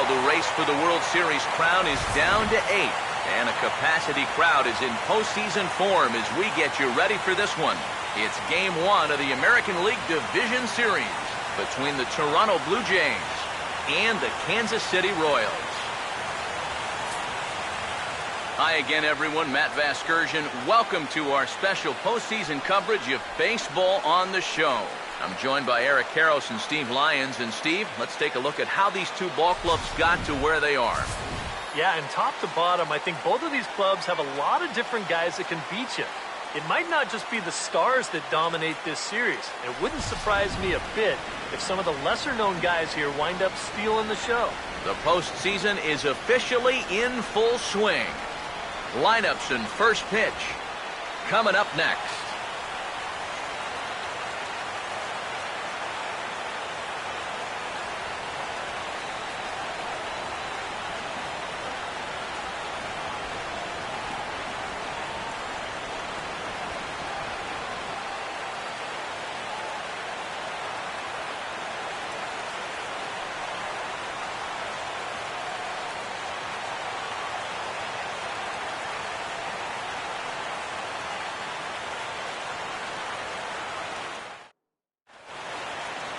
the race for the World Series crown is down to 8. And a capacity crowd is in postseason form as we get you ready for this one. It's Game 1 of the American League Division Series between the Toronto Blue Jays and the Kansas City Royals. Hi again, everyone. Matt Vasgersian. Welcome to our special postseason coverage of baseball on the show. I'm joined by Eric Karros and Steve Lyons. And Steve, let's take a look at how these two ball clubs got to where they are. Yeah, and top to bottom, I think both of these clubs have a lot of different guys that can beat you. It might not just be the stars that dominate this series. It wouldn't surprise me a bit if some of the lesser-known guys here wind up stealing the show. The postseason is officially in full swing. Lineups and first pitch coming up next.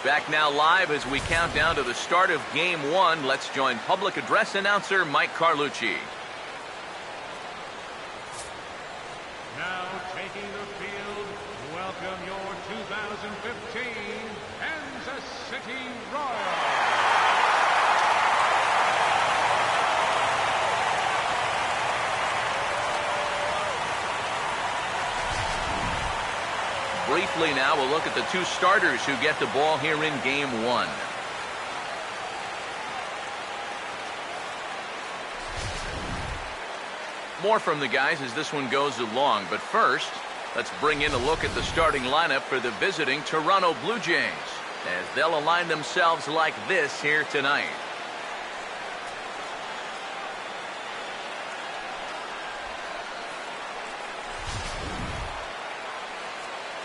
Back now live as we count down to the start of Game 1. Let's join public address announcer Mike Carlucci. Now taking the field, welcome your 2015 Kansas City Royals. Briefly now, we'll look at the two starters who get the ball here in Game 1. More from the guys as this one goes along. But first, let's bring in a look at the starting lineup for the visiting Toronto Blue Jays as they'll align themselves like this here tonight.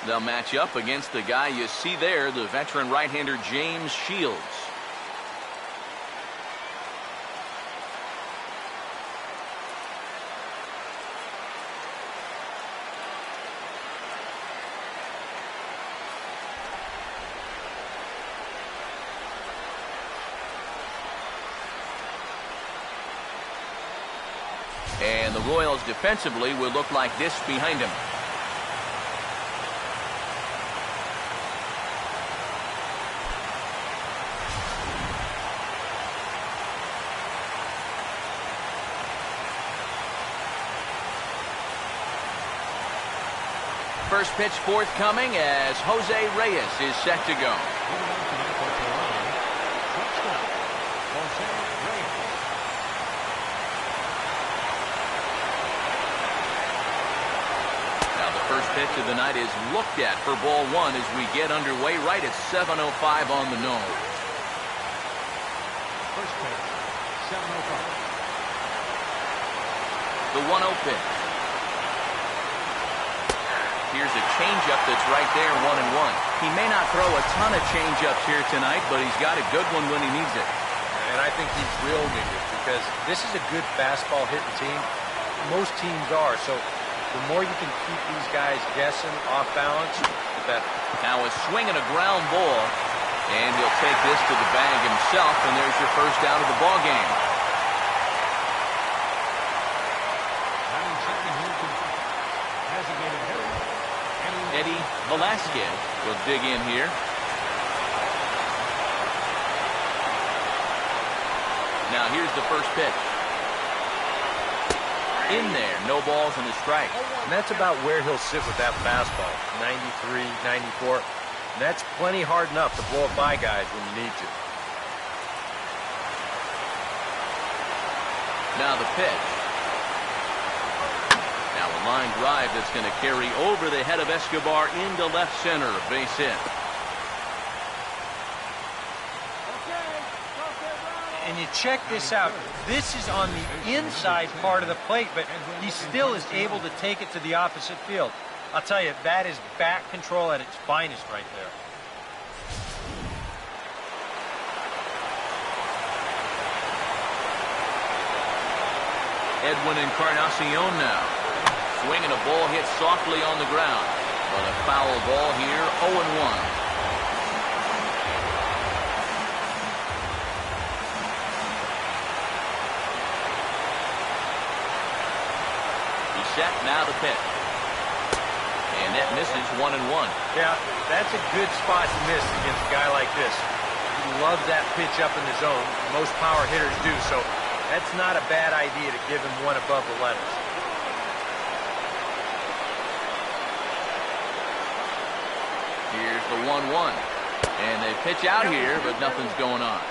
They'll match up against the guy you see there, the veteran right-hander James Shields. And the Royals defensively will look like this behind him. First pitch forthcoming as Jose Reyes is set to go. Now the first pitch of the night is looked at for ball one as we get underway right at 7:05 on the nose. First pitch, 7:05. The 1-0 pitch. Here's a changeup that's right there, 1-1. He may not throw a ton of changeups here tonight, but he's got a good one when he needs it. And I think he will need it because this is a good fastball hitting team. Most teams are. So the more you can keep these guys guessing off balance, the better. Now a swing and a ground ball, and he'll take this to the bag himself, and there's your first out of the ball game. Eddie Velasquez will dig in here. Now here's the first pitch. In there, no balls and a strike. And that's about where he'll sit with that fastball. 93, 94. And that's plenty hard enough to blow it by guys when you need to. Now the pitch. Now a line drive that's going to carry over the head of Escobar into left center. Base hit. And you check this out. This is on the inside part of the plate, but he still is able to take it to the opposite field. I'll tell you, that is bat control at its finest right there. Edwin Encarnacion now. Swinging a ball hit softly on the ground. But a foul ball here, 0-1. Set now to pitch. And that misses 1-1. Yeah, that's a good spot to miss against a guy like this. He loves that pitch up in the zone. Most power hitters do, so that's not a bad idea to give him one above the letters. Here's the 1-1. And they pitch out here, but nothing's going on.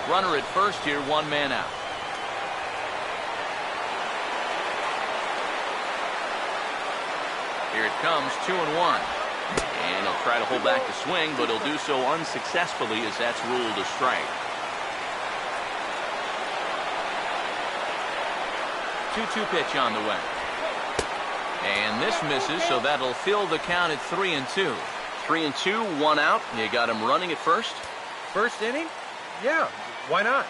Runner at first here, 1 man out. Here it comes, 2-1. And he'll try to hold back the swing, but he'll do so unsuccessfully as that's ruled a strike. 2-2 pitch on the way. And this misses, so that'll fill the count at 3-2. 3-2, 1 out. You got him running at first. First inning? Yeah, why not?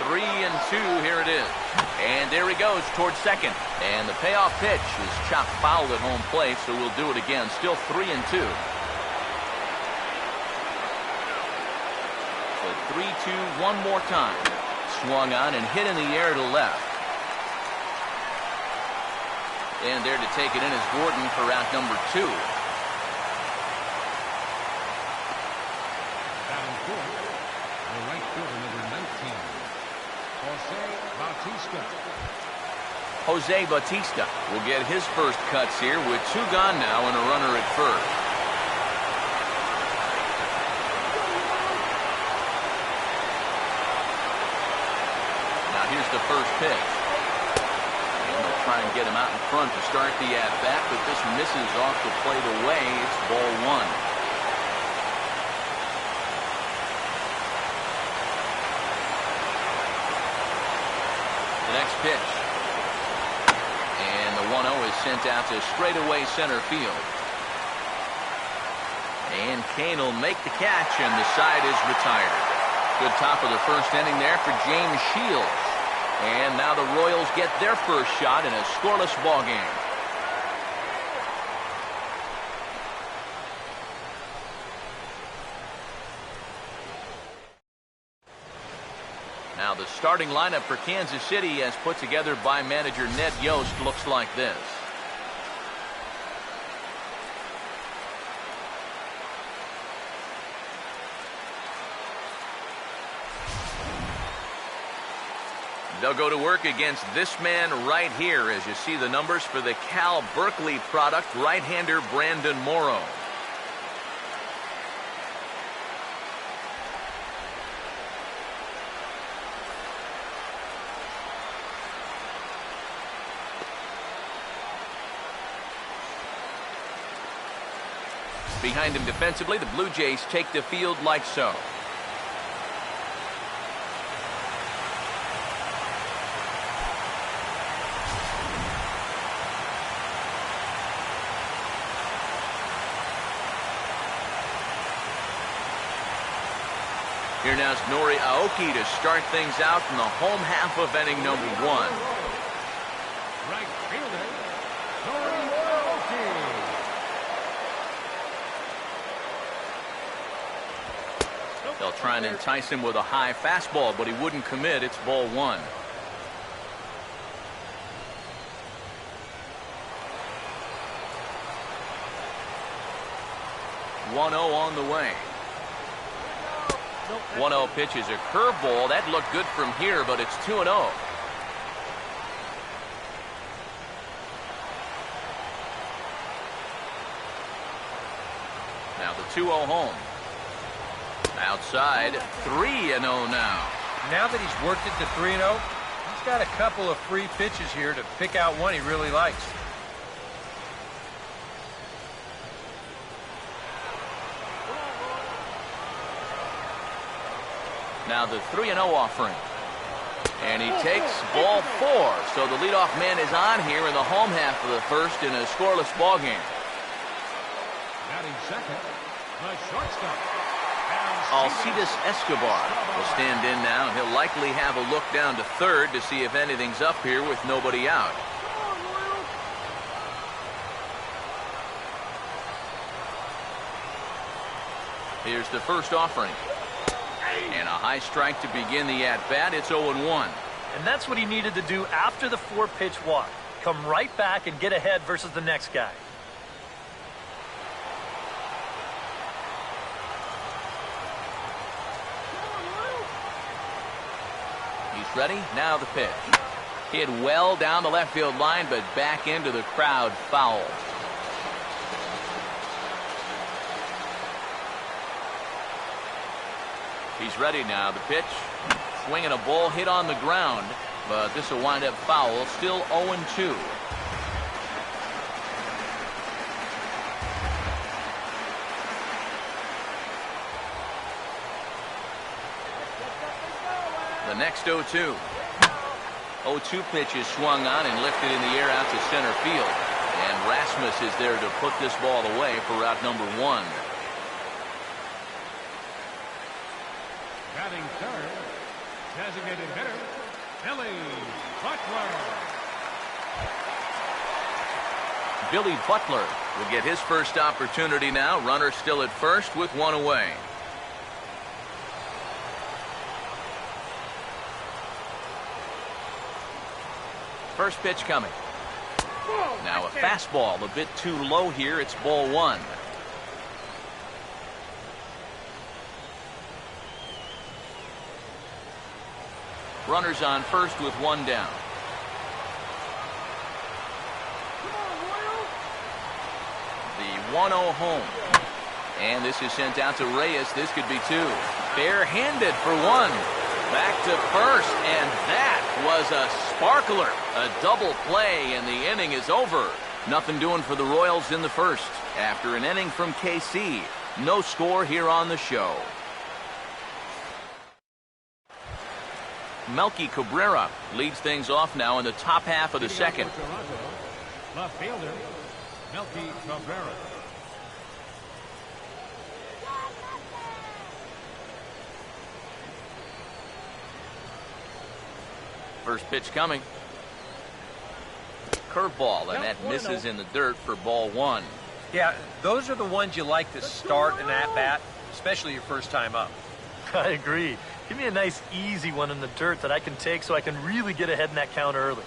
Three and two, here it is. And there he goes towards second. And the payoff pitch is chopped foul at home plate, so we'll do it again. Still 3-2. So 3-2 one more time. Swung on and hit in the air to left. And there to take it in is Gordon for out number 2. Batting fourth, the right fielder, number 19, Jose Bautista will get his first cuts here with 2 gone now and a runner at first. Now here's the first pitch. Try and get him out in front to start the at-bat, but this misses off the plate away. It's ball 1. The next pitch. And the 1-0 is sent out to straightaway center field. And Kane will make the catch, and the side is retired. Good top of the first inning there for James Shields. And now the Royals get their first shot in a scoreless ball game. Now the starting lineup for Kansas City, as put together by manager Ned Yost, looks like this. They'll go to work against this man right here as you see the numbers for the Cal Berkeley product, right-hander Brandon Morrow. Behind him defensively, the Blue Jays take the field like so. Here now is Nori Aoki to start things out in the home half of inning number 1. Right fielder, Nori Aoki. They'll try and entice him with a high fastball, but he wouldn't commit. It's ball 1. One 0 on the way. 1-0 pitch is a curveball. That looked good from here, but it's 2-0. Now the 2-0 home. Outside, 3-0 now. Now that he's worked it to 3-0, he's got a couple of free pitches here to pick out one he really likes. Now the 3-0 offering. And he takes ball 4. So the leadoff man is on here in the home half of the first in a scoreless ball game. Batting second, the shortstop. Alcides Escobar will stand in now. He'll likely have a look down to third to see if anything's up here with nobody out. Here's the first offering. And a high strike to begin the at-bat. It's 0-1. And that's what he needed to do after the 4-pitch walk. Come right back and get ahead versus the next guy. He's ready. Now the pitch. Hit well down the left field line, but back into the crowd, foul. He's ready now. The pitch. Swinging a ball hit on the ground, but this will wind up foul. Still 0-2. The next 0-2. 0-2 pitch is swung on and lifted in the air out to center field. And Rasmus is there to put this ball away for route number 1. Batting third, designated hitter, Billy Butler. Billy Butler will get his first opportunity now. Runner still at first with 1 away. First pitch coming. Now a fastball a bit too low here. It's ball 1. Runners on first with 1 down. The 1-0 home. And this is sent out to Reyes. This could be 2. Barehanded for 1. Back to first, and that was a sparkler. A double play, and the inning is over. Nothing doing for the Royals in the first. After an inning from KC, no score here on the show. Melky Cabrera leads things off now in the top half of the second. Left fielder, Melky Cabrera. First pitch coming. Curveball, and that misses in the dirt for ball 1. Yeah, those are the ones you like to start an at-bat, especially your first time up. I agree. Give me a nice, easy one in the dirt that I can take so I can really get ahead in that count early.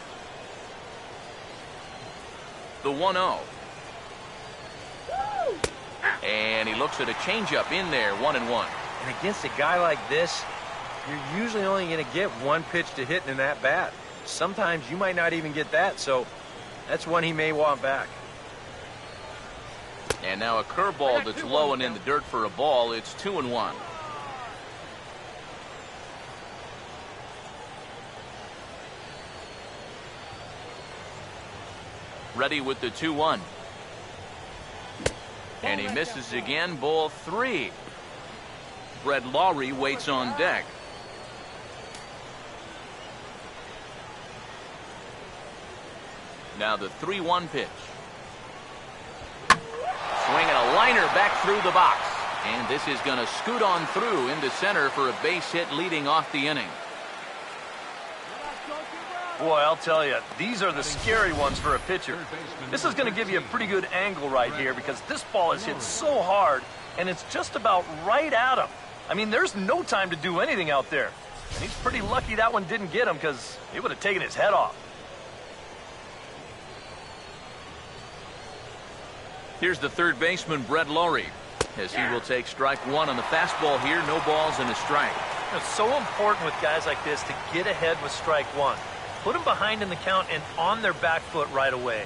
The 1-0. And he looks at a changeup in there, 1-1. And against a guy like this, you're usually only going to get one pitch to hit in that bat. Sometimes you might not even get that, so that's one he may want back. And now a curveball that's low and in the dirt for a ball. It's 2-1. Ready with the 2-1. And he misses again, ball 3. Brett Lawrie waits on deck. Now the 3-1 pitch. Swinging a liner back through the box. And this is going to scoot on through into center for a base hit leading off the inning. Boy, I'll tell you, these are the scary ones for a pitcher. This is going to give you a pretty good angle right here because this ball is hit so hard, and it's just about right at him. I mean, there's no time to do anything out there. And he's pretty lucky that one didn't get him because it would have taken his head off. Here's the third baseman, Brett Lawrie, as he will take strike 1 on the fastball here. No balls and a strike. It's so important with guys like this to get ahead with strike 1. Put them behind in the count and on their back foot right away.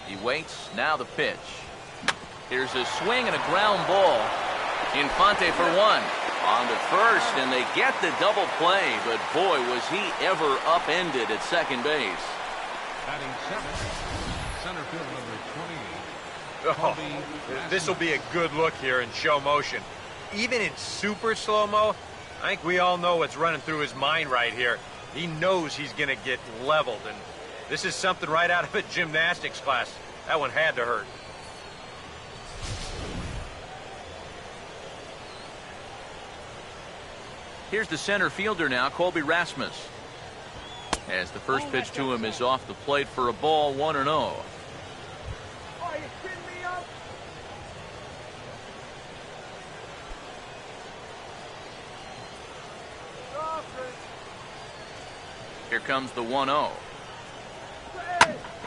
He waits. Now the pitch. Here's a swing and a ground ball. Infante for 1. On to first, and they get the double play, but boy, was he ever upended at second base. Batting seventh, center field number 28. Oh, this will be a good look here in show motion. even in super slow-mo, I think we all know what's running through his mind right here. He knows he's going to get leveled, and this is something right out of a gymnastics class. That one had to hurt. Here's the center fielder now, Colby Rasmus. As the first pitch to him is off the plate for a ball, 1-0. Here comes the 1-0.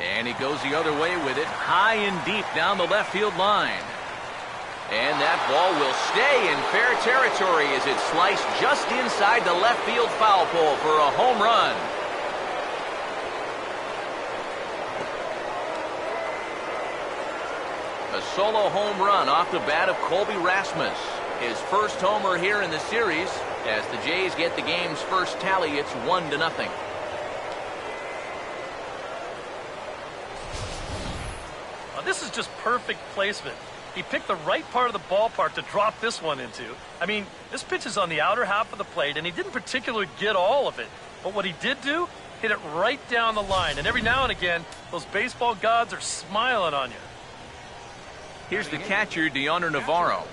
And he goes the other way with it, high and deep down the left field line. And that ball will stay in fair territory as it sliced just inside the left field foul pole for a home run. A solo home run off the bat of Colby Rasmus. His first homer here in the series. As the Jays get the game's first tally, it's 1-0. This is just perfect placement. He picked the right part of the ballpark to drop this one into. I mean, this pitch is on the outer half of the plate, and he didn't particularly get all of it. But what he did do, hit it right down the line. And every now and again, those baseball gods are smiling on you. Here's the catcher, Deoner Navarro.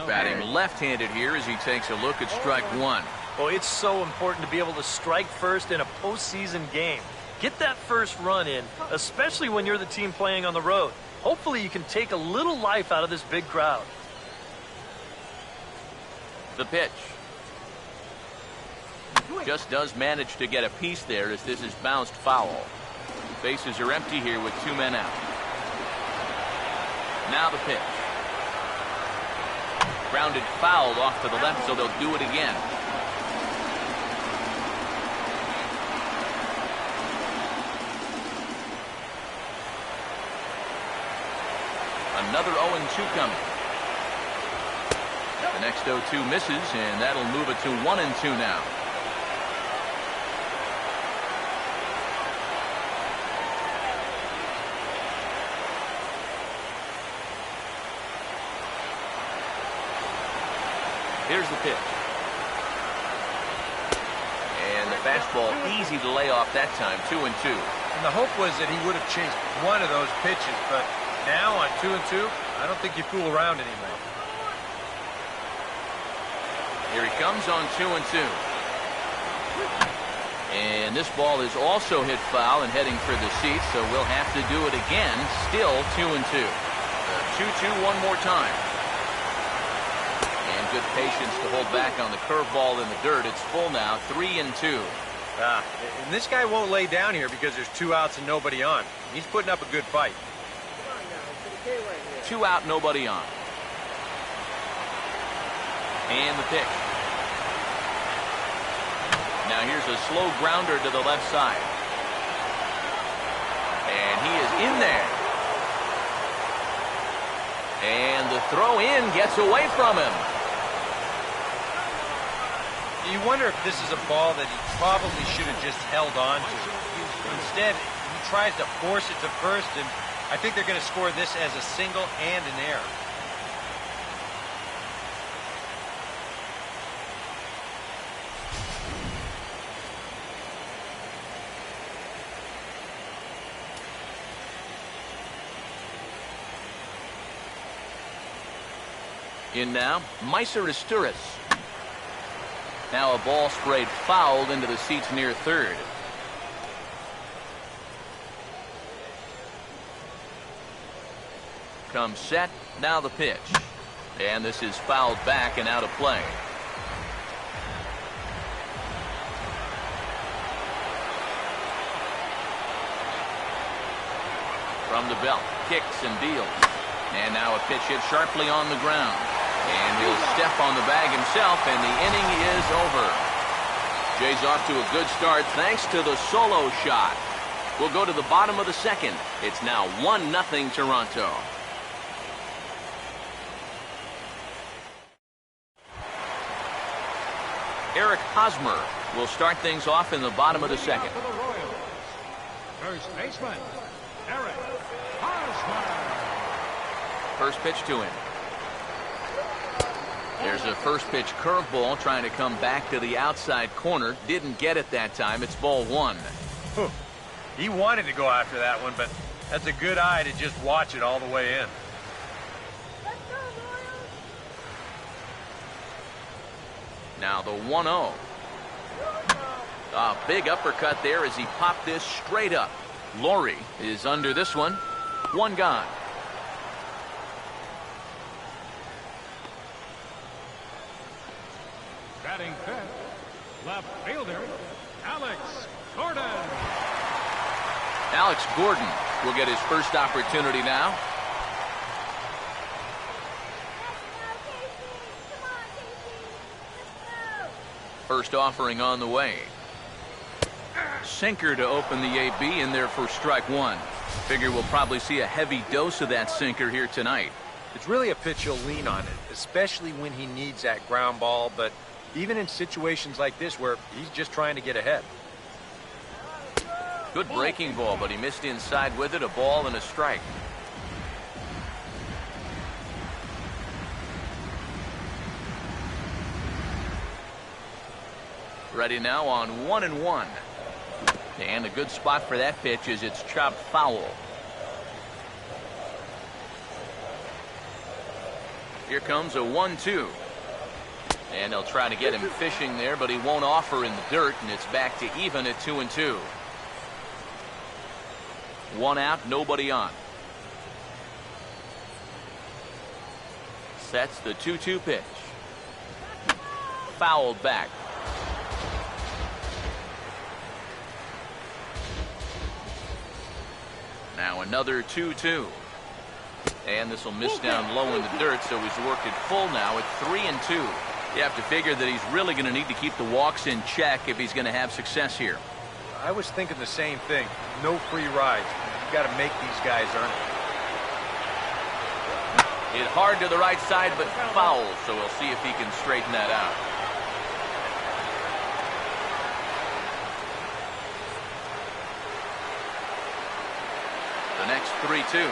Batting left-handed here as he takes a look at strike one. Oh, it's so important to be able to strike first in a postseason game. Get that first run in, especially when you're the team playing on the road. Hopefully you can take a little life out of this big crowd. The pitch. Just does manage to get a piece there as this is bounced foul. Bases are empty here with 2 men out. Now the pitch. Grounded foul off to the left, so they'll do it again. Another 0-2 coming. The next 0-2 misses, and that'll move it to 1-2 now. Here's the pitch. And the fastball easy to lay off that time, 2-2. And the hope was that he would have chased one of those pitches, but now on 2-2, I don't think you fool around anymore. Here he comes on 2-2. And this ball is also hit foul and heading for the seats, so we'll have to do it again. Still 2-2. 2-2 one more time. And good patience to hold back on the curveball in the dirt. It's full now, 3-2. And this guy won't lay down here because there's 2 outs and nobody on. He's putting up a good fight. 2 out, nobody on. And the pitch. Now here's a slow grounder to the left side. And he is in there. And the throw in gets away from him. You wonder if this is a ball that he probably should have just held on to. Instead, he tries to force it to first, and I think they're going to score this as a single and an error. In now, Meiser Asturias. Now a ball sprayed fouled into the seats near third. Comes set, now the pitch. And this is fouled back and out of play. From the belt, kicks and deals. And now a pitch hit sharply on the ground. And he'll step on the bag himself, and the inning is over. Jays off to a good start thanks to the solo shot. We'll go to the bottom of the second. It's now 1-0 Toronto. Eric Hosmer will start things off in the bottom of the second. First baseman, Eric Hosmer. First pitch to him. There's a first pitch curveball trying to come back to the outside corner. Didn't get it that time. It's ball one. He wanted to go after that one, but that's a good eye to just watch it all the way in. Now the 1-0. A big uppercut there as he popped this straight up. Laurie is under this one. One gone. Batting fifth, left fielder, Alex Gordon. Alex Gordon will get his first opportunity now. First offering on the way. Sinker to open the AB in there for strike one. Figure we'll probably see a heavy dose of that sinker here tonight. It's really a pitch you'll lean on it, especially when he needs that ground ball, but even in situations like this where he's just trying to get ahead. Good breaking ball, but he missed inside with it. A ball and a strike. Ready now on 1-1. And a good spot for that pitch is it's chopped foul. Here comes a 1-2. And they'll try to get him fishing there, but he won't offer in the dirt, and it's back to even at 2-2. One out, nobody on. Sets the 2-2 pitch. Fouled back. Now another 2-2. And this will miss down low in the dirt, so he's worked it full now at 3-2. You have to figure that he's really going to need to keep the walks in check if he's going to have success here. I was thinking the same thing. No free rides. You've got to make these guys earn it. Hit hard to the right side, but foul, so we'll see if he can straighten that out. The next 3-2.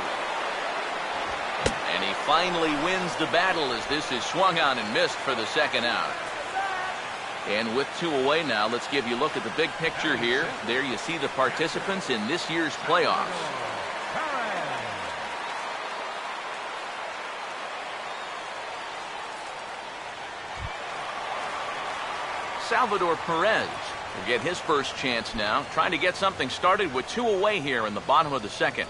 And he finally wins the battle as this is swung on and missed for the second out. And with two away now, let's give you a look at the big picture here. There you see the participants in this year's playoffs. Salvador Perez will get his first chance now, trying to get something started with two away here in the bottom of the second.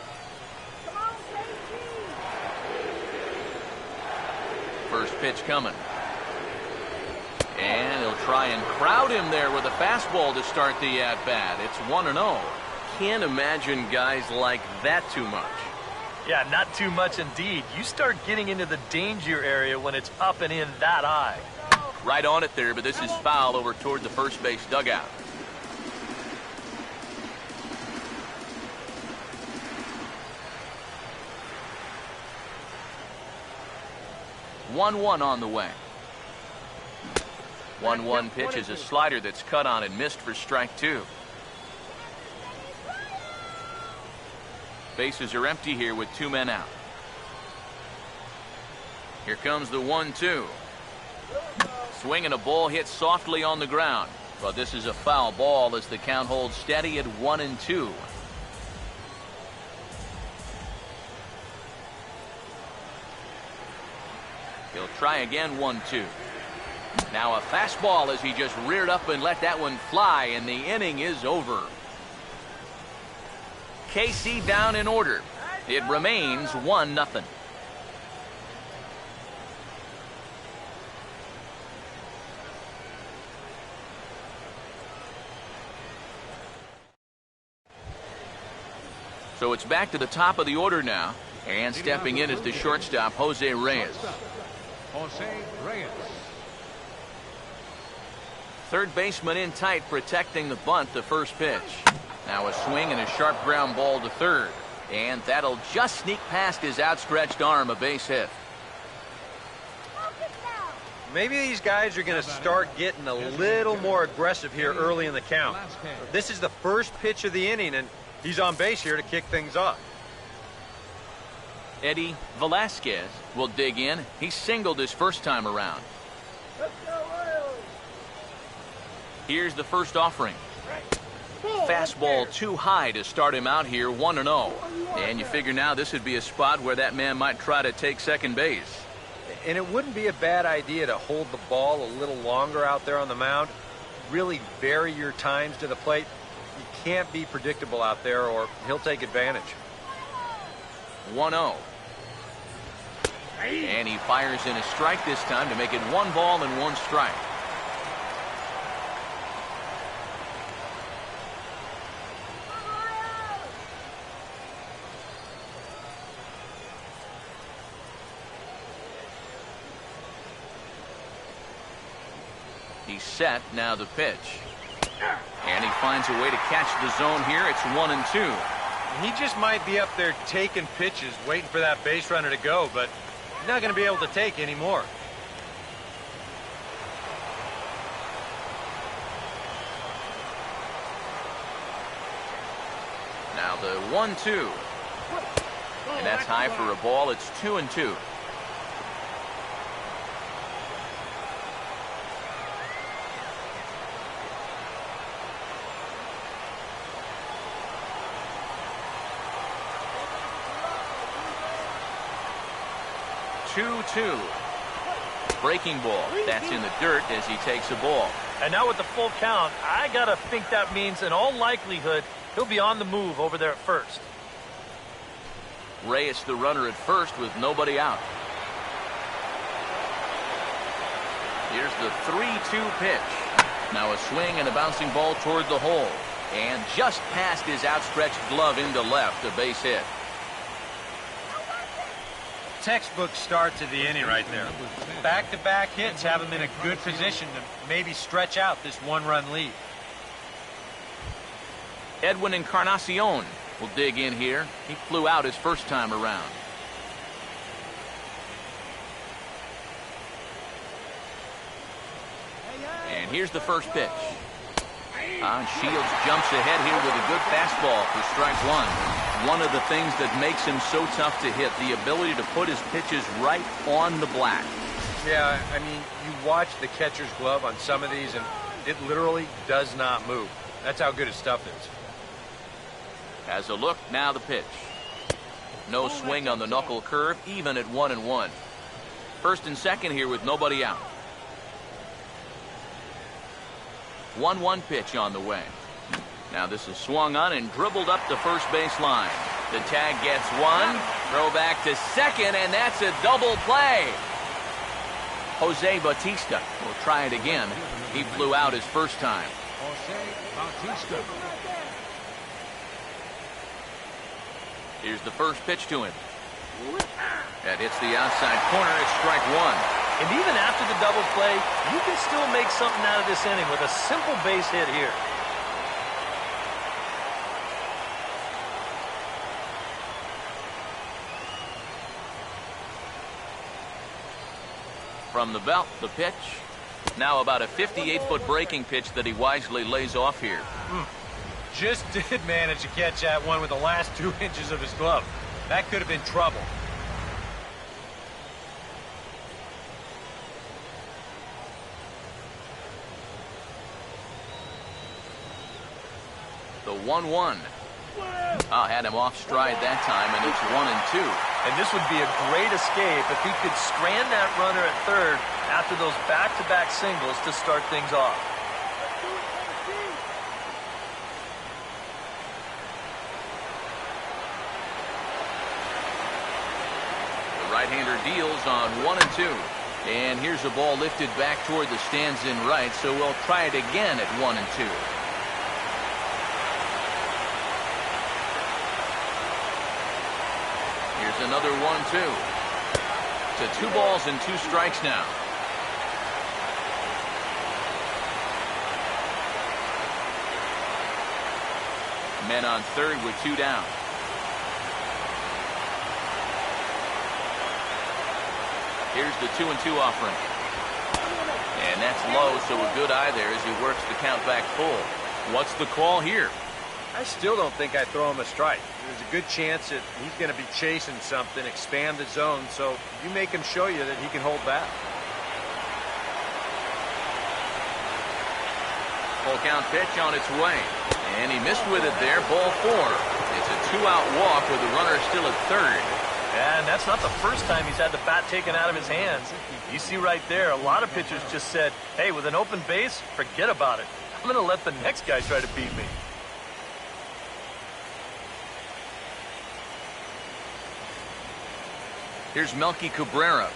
First pitch coming. And he'll try and crowd him there with a fastball to start the at-bat. It's 1-0. Can't imagine guys like that too much. Yeah, not too much indeed. You start getting into the danger area when it's up and in that high. Right on it there, but this is foul over toward the first base dugout. One on the way. 1-1 pitch is a slider that's cut on and missed for strike two. Bases are empty here with two men out. Here comes the 1-2. Swinging a ball hit softly on the ground. But this is a foul ball as the count holds steady at 1-2. He'll try again 1-2. Now a fastball as he just reared up and let that one fly, and the inning is over. KC down in order. It remains 1-0. So it's back to the top of the order now, and stepping in is the shortstop, Jose Reyes. Jose Reyes. Third baseman in tight, protecting the bunt, the first pitch. Now a swing and a sharp ground ball to third. And that'll just sneak past his outstretched arm, a base hit. Maybe these guys are going to start getting a little more aggressive here early in the count. This is the first pitch of the inning, and he's on base here to kick things off. Eddie Velasquez will dig in. He singled his first time around. Here's the first offering. Fastball too high to start him out here, 1-0. And you figure now this would be a spot where that man might try to take second base. And it wouldn't be a bad idea to hold the ball a little longer out there on the mound. Really vary your times to the plate. You can't be predictable out there or he'll take advantage. 1-0. And he fires in a strike this time to make it 1 ball and 1 strike. He's set, now the pitch. And he finds a way to catch the zone here. It's 1-2. He just might be up there taking pitches, waiting for that base runner to go, but he's not going to be able to take any more. Now the 1-2. And that's high for a ball. It's 2-2. Breaking ball. That's in the dirt as he takes a ball. And now with the full count, I got to think that means in all likelihood he'll be on the move over there at first. Reyes the runner at first with nobody out. Here's the 3-2 pitch. Now a swing and a bouncing ball toward the hole. And just past his outstretched glove into left, a base hit. Textbook start to the inning right there. Back-to-back hits have him in a good position to maybe stretch out this 1-run lead. Edwin Encarnacion will dig in here. He flew out his first time around. And here's the first pitch. Shields jumps ahead here with a good fastball for strike 1. One of the things that makes him so tough to hit, the ability to put his pitches right on the black. Yeah, I mean, you watch the catcher's glove on some of these, and it literally does not move. That's how good his stuff is. Has a look, now the pitch. No swing on the knuckle curve, even at 1-1. First and second here with nobody out. 1-1 pitch on the way. Now this is swung on and dribbled up the first base line. The tag gets 1, throw back to second, and that's a double play. Jose Bautista will try it again. He flew out his first time. Jose Bautista. Here's the first pitch to him. That hits the outside corner. It's strike 1. And even after the double play, you can still make something out of this inning with a simple base hit here. From the belt, the pitch. Now about a 58-foot breaking pitch that he wisely lays off here. Just did manage to catch that one with the last 2 inches of his glove. That could have been trouble. The 1-1. Had him off stride that time, and it's 1-2. And this would be a great escape if he could strand that runner at third after those back-to-back singles to start things off. The right-hander deals on 1-2. And here's a ball lifted back toward the stands in right, so we'll try it again at 1-2. Here's another 1-2. To 2 balls and 2 strikes now. Men on third with 2 down. Here's the 2-2 offering. And that's low, so a good eye there as he works the count back full. What's the call here? I still don't think I throw him a strike. There's a good chance that he's going to be chasing something, expand the zone, so you make him show you that he can hold back. Full count pitch on its way. And he missed with it there, ball 4. It's a 2-out walk with the runner still at third. And that's not the first time he's had the bat taken out of his hands. You see right there, a lot of pitchers just said, hey, with an open base, forget about it. I'm going to let the next guy try to beat me. Here's Melky Cabrera.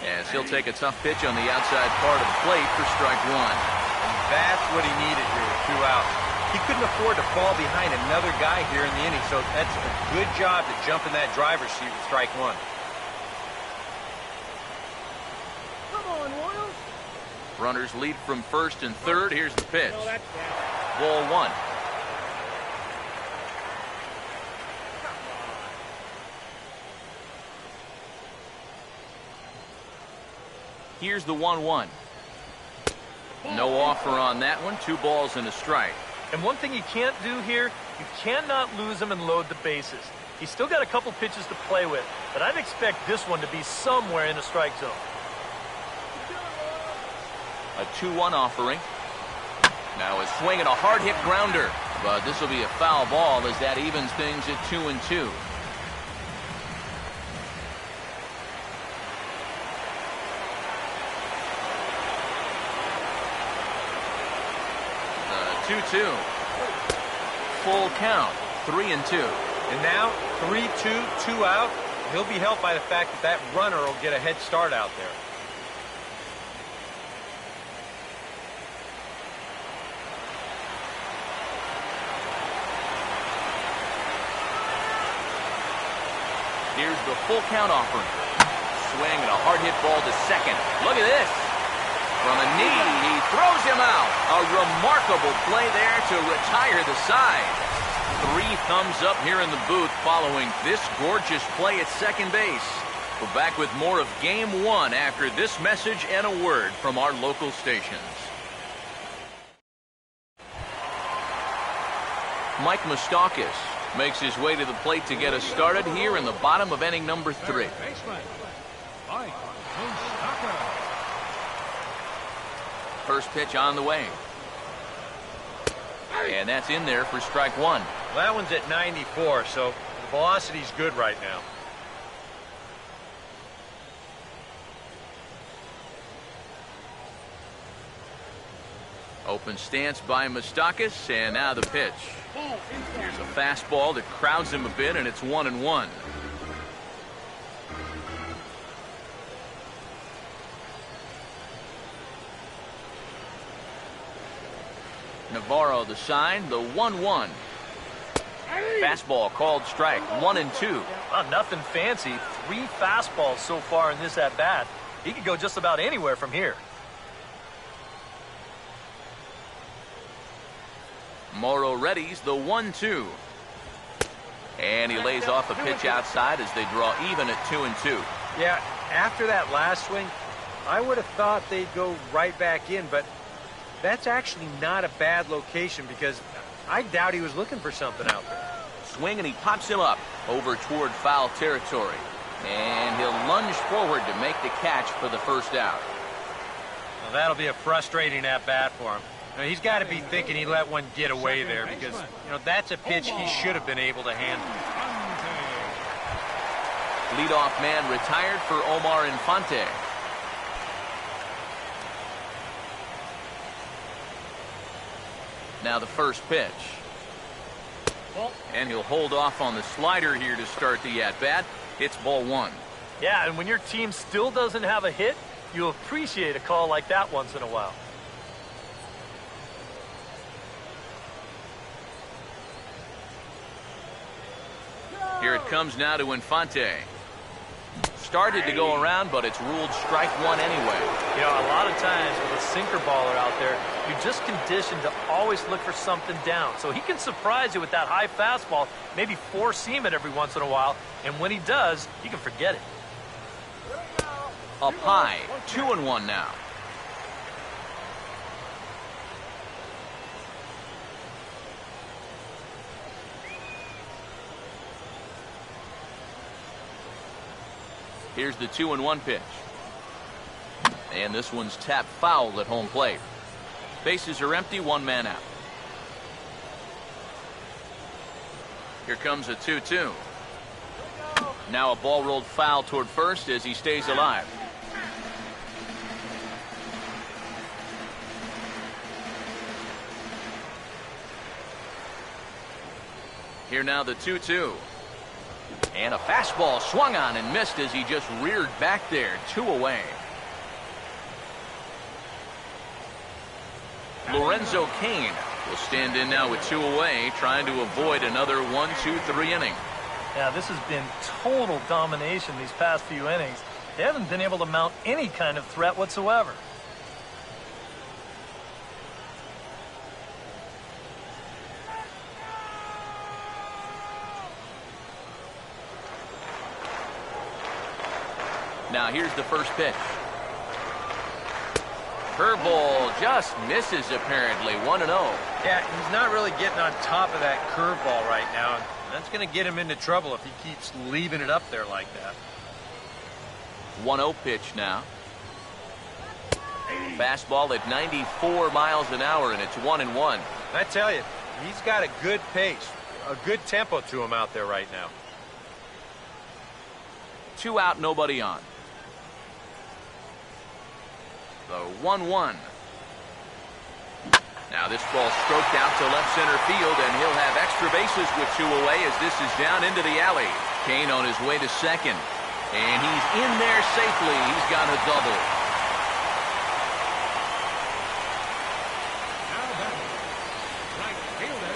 As he'll take a tough pitch on the outside part of the plate for strike 1. And that's what he needed here with 2 outs. He couldn't afford to fall behind another guy here in the inning, so that's a good job to jump in that driver's seat with strike 1. Come on, Royals. Runners lead from first and third. Here's the pitch. Ball 1. Here's the 1-1. No offer on that one. 2 balls and a strike. And one thing you can't do here, you cannot lose him and load the bases. He's still got a couple pitches to play with, but I'd expect this one to be somewhere in the strike zone. A 2-1 offering. Now a swing and a hard hit grounder. But this will be a foul ball as that evens things at 2-2. The 2-2. Full count. 3-2. And now, 3-2, 2 out. He'll be helped by the fact that that runner will get a head start out there. Here's the full count offering. Swing and a hard hit ball to second. Look at this. From a knee, he throws him out. A remarkable play there to retire the side. 3 thumbs up here in the booth following this gorgeous play at second base. We're back with more of Game 1 after this message and a word from our local stations. Mike Moustakas makes his way to the plate to get us started here in the bottom of inning number 3. Mike Moustakas. First pitch on the way. And that's in there for strike 1. Well, that one's at 94, so the velocity's good right now. Open stance by Moustakas, and now the pitch. Here's a fastball that crowds him a bit, and it's 1-1. Navarro the sign, the 1-1. Fastball called strike, 1-2. Well, nothing fancy. 3 fastballs so far in this at-bat. He could go just about anywhere from here. Morrow readies the 1-2. And he lays off a pitch outside as they draw even at 2-2. Yeah, after that last swing, I would have thought they'd go right back in, but that's actually not a bad location because I doubt he was looking for something out there. Swing and he pops him up over toward foul territory. And he'll lunge forward to make the catch for the first out. Well, that'll be a frustrating at-bat for him. Now, he's got to be thinking he let one get away there because, that's a pitch he should have been able to handle. Leadoff man retired for Omar Infante. Now the first pitch. And he'll hold off on the slider here to start the at-bat. It's ball 1. Yeah, and when your team still doesn't have a hit, you appreciate a call like that once in a while. Here it comes now to Infante. Started to go around, but it's ruled strike 1 anyway. A lot of times with a sinker baller out there, you're just conditioned to always look for something down. So he can surprise you with that high fastball, maybe four-seam it every once in a while, and when he does, you can forget it. Up high, 2-1 now. Here's the 2-1 pitch. And this one's tapped foul at home plate. Bases are empty, one man out. Here comes a 2-2. Now a ball rolled foul toward first as he stays alive. Here now the 2-2. And a fastball swung on and missed as he just reared back there. 2 away. Lorenzo Cain will stand in now with 2 away, trying to avoid another 1-2-3 inning. Yeah, this has been total domination these past few innings. They haven't been able to mount any kind of threat whatsoever. Now here's the first pitch. Curveball just misses apparently. 1-0. Yeah, he's not really getting on top of that curveball right now. And that's going to get him into trouble if he keeps leaving it up there like that. 1-0 pitch now. Fastball at 94 miles an hour, and it's 1-1. I tell you, he's got a good pace, a good tempo to him out there right now. 2 out, nobody on. The 1-1. Now this ball stroked out to left center field, and he'll have extra bases with 2 away as this is down into the alley. Cain on his way to second, and he's in there safely. He's got a double. Now batting, right fielder,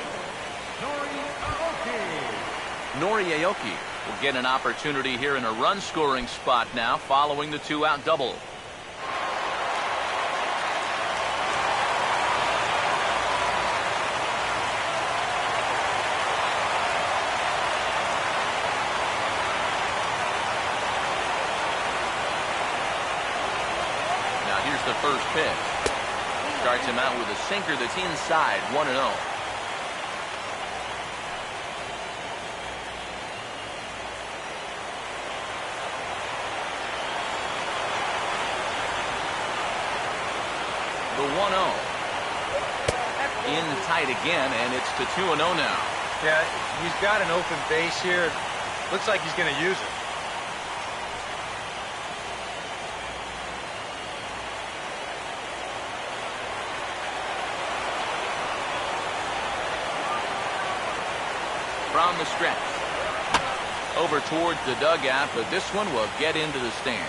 Nori Aoki. Nori Aoki will get an opportunity here in a run-scoring spot now following the 2-out double. The first pitch. Starts him out with a sinker that's inside. 1-0. The 1-0. In tight again, and it's to 2-0 now. Yeah, he's got an open base here. Looks like he's going to use it. From the stretch. Over towards the dugout, but this one will get into the stands.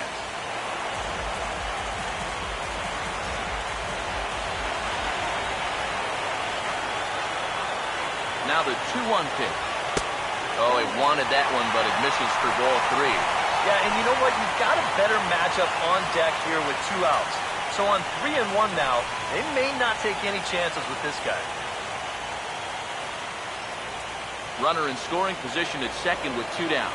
Now the 2-1 pitch. Oh, he wanted that one, but it misses for ball 3. Yeah, and you know what? You've got a better matchup on deck here with 2 outs. So on 3-1 now, they may not take any chances with this guy. Runner in scoring position at second with 2 down.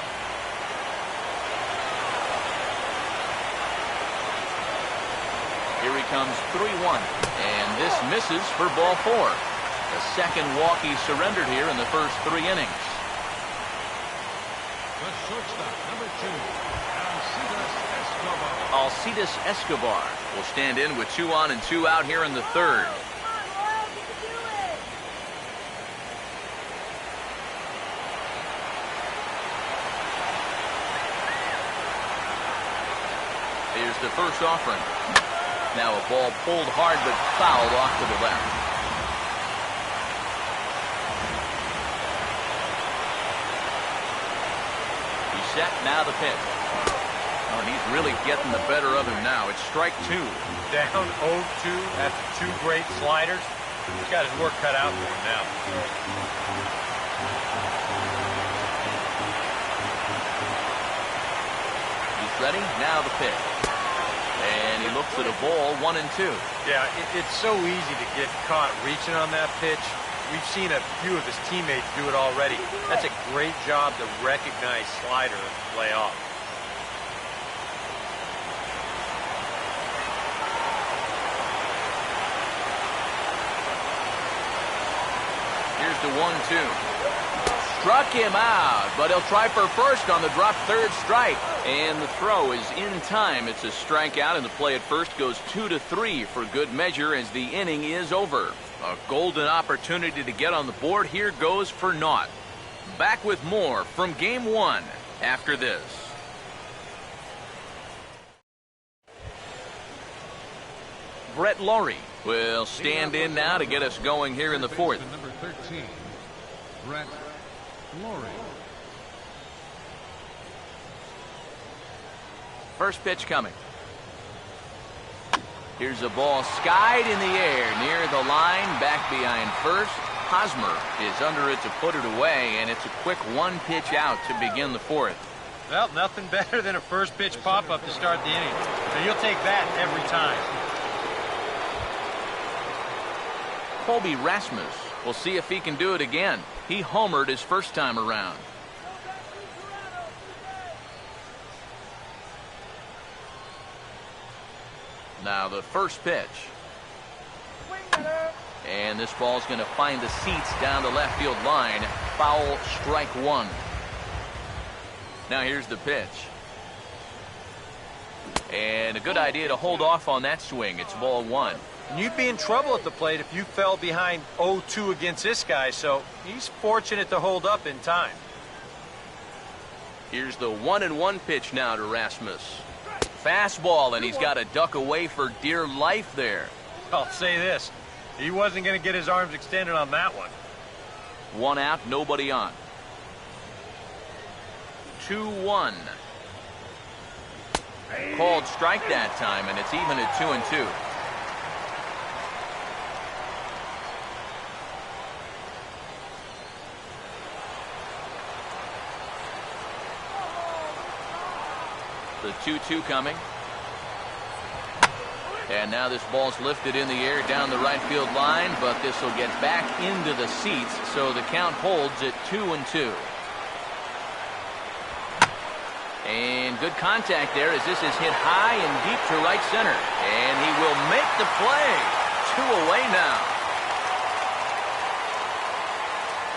Here he comes 3-1, and this misses for ball 4. The second walk he surrendered here in the first 3 innings. The shortstop, number 2, Alcides Escobar. Alcides Escobar will stand in with 2 on and 2 out here in the 3rd. Here's the first offering. Now a ball pulled hard but fouled off to the left. He's set, now the pitch. Oh, and he's really getting the better of him now. It's strike 2. Down 0-2 after 2 great sliders. He's got his work cut out for him now. He's ready, now the pitch. And he looks at a ball, 1-2. Yeah, it's so easy to get caught reaching on that pitch. We've seen a few of his teammates do it already. That's a great job to recognize slider and play off. Here's the 1-2. struck him out, but he'll try for first on the drop third strike. And the throw is in time. It's a strikeout, and the play at first goes 2-3 for good measure as the inning is over. A golden opportunity to get on the board here goes for naught. Back with more from Game 1 after this. Brett Laurie will stand in now to get us going here in the fourth. Number 13, Brett Laurie. First pitch coming. Here's a ball skied in the air near the line, back behind first. Hosmer is under it to put it away, and it's a quick one pitch out to begin the fourth. Well, nothing better than a first pitch pop-up to start the inning. So you'll take that every time. Colby Rasmus will see if he can do it again. He homered his first time around. Now the first pitch. And this ball's going to find the seats down the left field line. Foul, strike one. Now here's the pitch. And a good idea to hold off on that swing. It's ball one. And you'd be in trouble at the plate if you fell behind 0-2 against this guy, so he's fortunate to hold up in time. Here's the 1-1 pitch now to Rasmus. Fastball, and he's got to duck away for dear life there. I'll say this. He wasn't going to get his arms extended on that one. One out, nobody on. 2-1. Called strike that time, and it's even at 2-2. The 2-2 coming. And now this ball's lifted in the air down the right field line, but this will get back into the seats, so the count holds at 2-2. And good contact there as this is hit high and deep to right center. And he will make the play. 2 away now.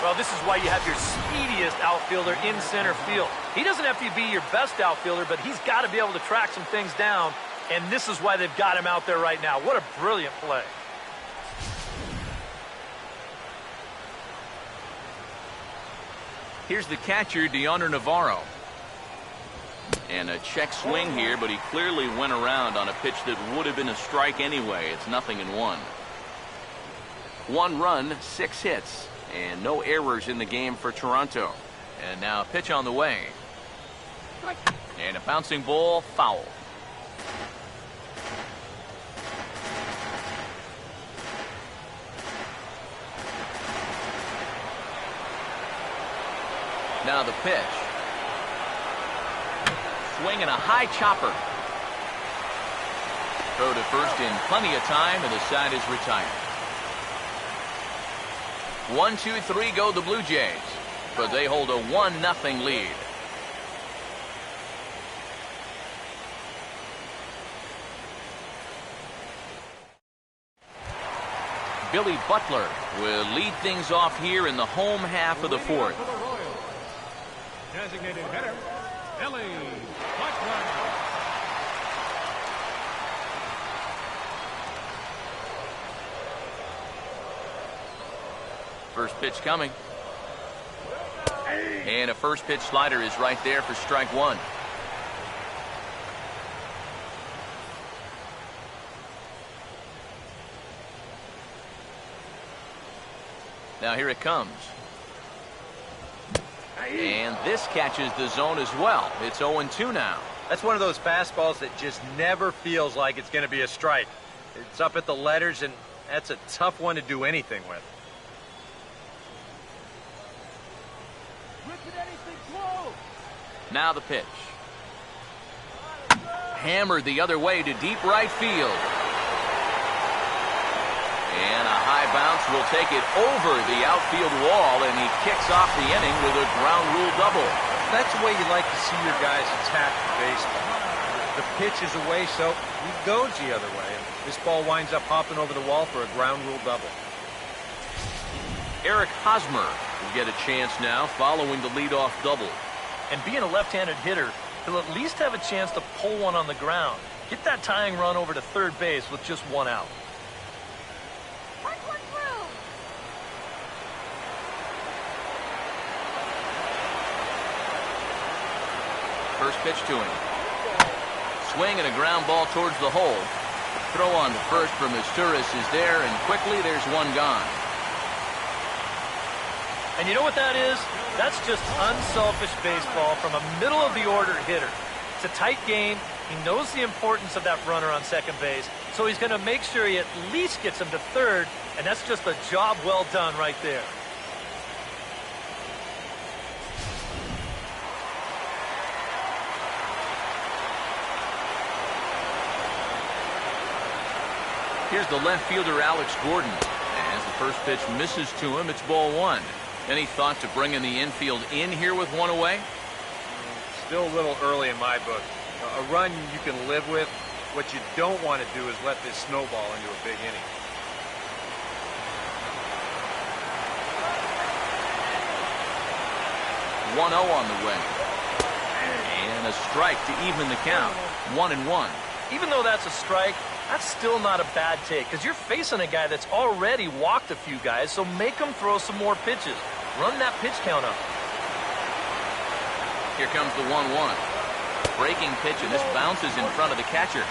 Well, this is why you have your speediest outfielder in center field. He doesn't have to be your best outfielder, but he's got to be able to track some things down, and this is why they've got him out there right now. What a brilliant play. Here's the catcher, Deoner Navarro. And a check swing here, but he clearly went around on a pitch that would have been a strike anyway. It's 0-1. 1 run, 6 hits. And no errors in the game for Toronto. And now a pitch on the way. And a bouncing ball, foul. Now the pitch. Swinging a high chopper. Throw to first in plenty of time, and the side is retired. 1-2-3 go the Blue Jays, but they hold a 1-0 lead. Billy Butler will lead things off here in the home half of the fourth. Designated hitter, Billy Butler. First pitch coming. And a first pitch slider is right there for strike one. Now here it comes. And this catches the zone as well. It's 0-2 now. That's one of those fastballs that just never feels like it's going to be a strike. It's up at the letters, and that's a tough one to do anything with. Now the pitch. Hammered the other way to deep right field. And a high bounce will take it over the outfield wall, and he kicks off the inning with a ground rule double. That's the way you like to see your guys attack the baseball. The pitch is away, so he goes the other way. And this ball winds up hopping over the wall for a ground rule double. Eric Hosmer will get a chance now following the leadoff double. And being a left-handed hitter, he'll at least have a chance to pull one on the ground. Get that tying run over to third base with just one out. First pitch to him. Swing and a ground ball towards the hole. Throw on to first from Asturias is there, and quickly there's one gone. And you know what that is? That's just unselfish baseball from a middle-of-the-order hitter. It's a tight game. He knows the importance of that runner on second base, so he's going to make sure he at least gets him to third, and that's just a job well done right there. Here's the left fielder, Alex Gordon. As the first pitch misses to him, it's ball one. Any thought to bringing the infield in here with one away? Still a little early in my book. A run you can live with. What you don't want to do is let this snowball into a big inning. One 0 on the way. And a strike to even the count. 1-1. Even though that's a strike, that's still not a bad take, because you're facing a guy that's already walked a few guys, so make him throw some more pitches. Run that pitch count up. Here comes the 1-1. Breaking pitch, and this bounces in front of the catcher.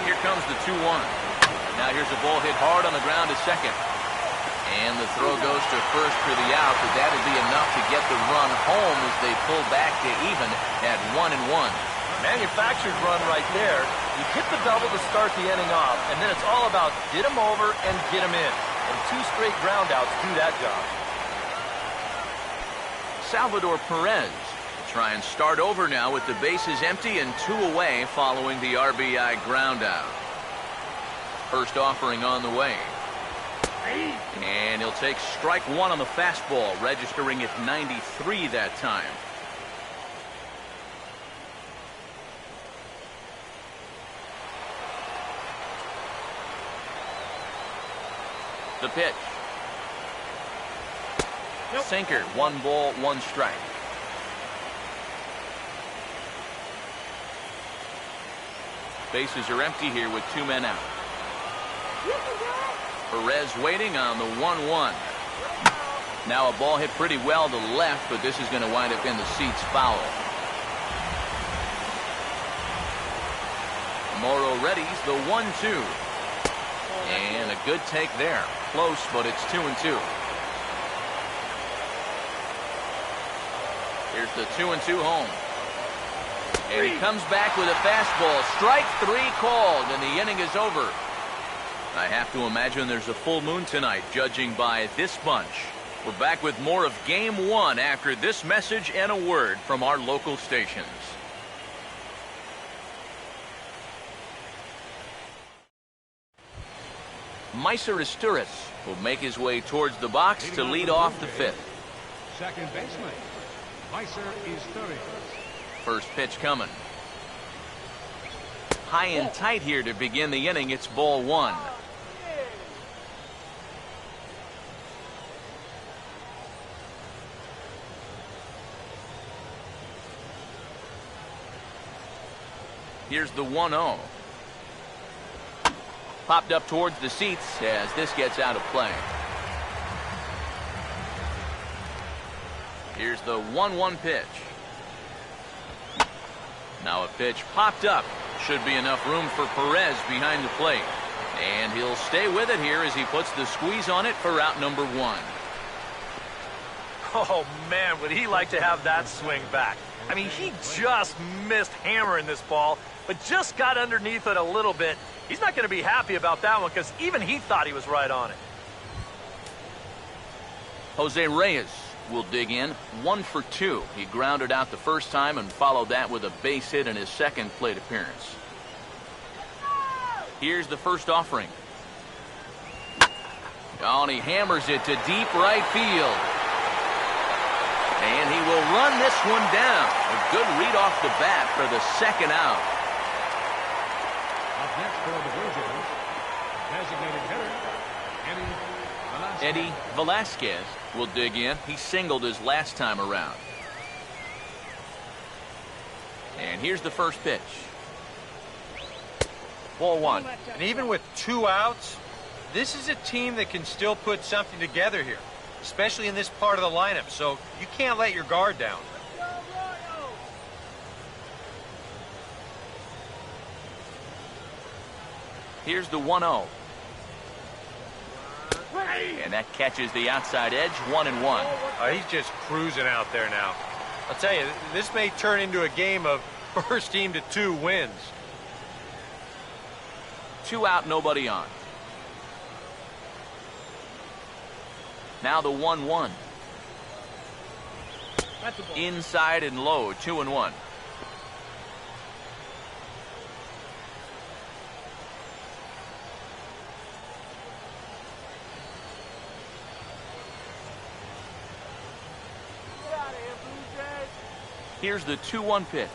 Here comes the 2-1. Now here's a ball hit hard on the ground to second. And the throw goes to first for the out, but that'll be enough to get the run home as they pull back to even at 1-1. Manufactured run right there. You hit the double to start the inning off, and then it's all about get him over and get him in. And 2 straight ground outs do that job. Salvador Perez will try and start over now with the bases empty and 2 away following the RBI ground out. First offering on the way. And he'll take strike one on the fastball, registering at 93 that time. The pitch. Sinker, 1 ball, 1 strike. Bases are empty here with 2 men out. Perez waiting on the 1-1. Now a ball hit pretty well to the left, but this is going to wind up in the seats foul. Morrow readies the 1-2. And a good take there. Close, but it's 2-2. Here's the 2-2 home. And he comes back with a fastball. Strike 3 called, and the inning is over. I have to imagine there's a full moon tonight, judging by this bunch. We're back with more of Game 1 after this message and a word from our local stations. Meiser Asturias will make his way towards the box to lead off the 5th. Second baseman, Meiser Asturias. First pitch coming. High and tight here to begin the inning. It's ball 1. Here's the 1-0. Popped up towards the seats as this gets out of play. Here's the 1-1 pitch. Now a pitch popped up. Should be enough room for Perez behind the plate. And he'll stay with it here as he puts the squeeze on it for out number 1. Oh, man, would he like to have that swing back. I mean, he just missed hammering this ball, but just got underneath it a little bit. He's not going to be happy about that one because even he thought he was right on it. Jose Reyes will dig in. 1 for 2. He grounded out the first time and followed that with a base hit in his second plate appearance. Here's the first offering. Oh, and he hammers it to deep right field. And he will run this one down. A good read off the bat for the second out. next for the Blue Jays. Designated hitter, Eddie Velasquez will dig in. He singled his last time around. And here's the first pitch. Ball one. And even with 2 outs, this is a team that can still put something together here, especially in this part of the lineup. So you can't let your guard down. Here's the 1-0. And that catches the outside edge, 1-1. He's just cruising out there now. I'll tell you, this may turn into a game of first team to 2 wins. 2 out, nobody on. Now the 1-1. Inside and low, 2-1. Here's the 2-1 pitch.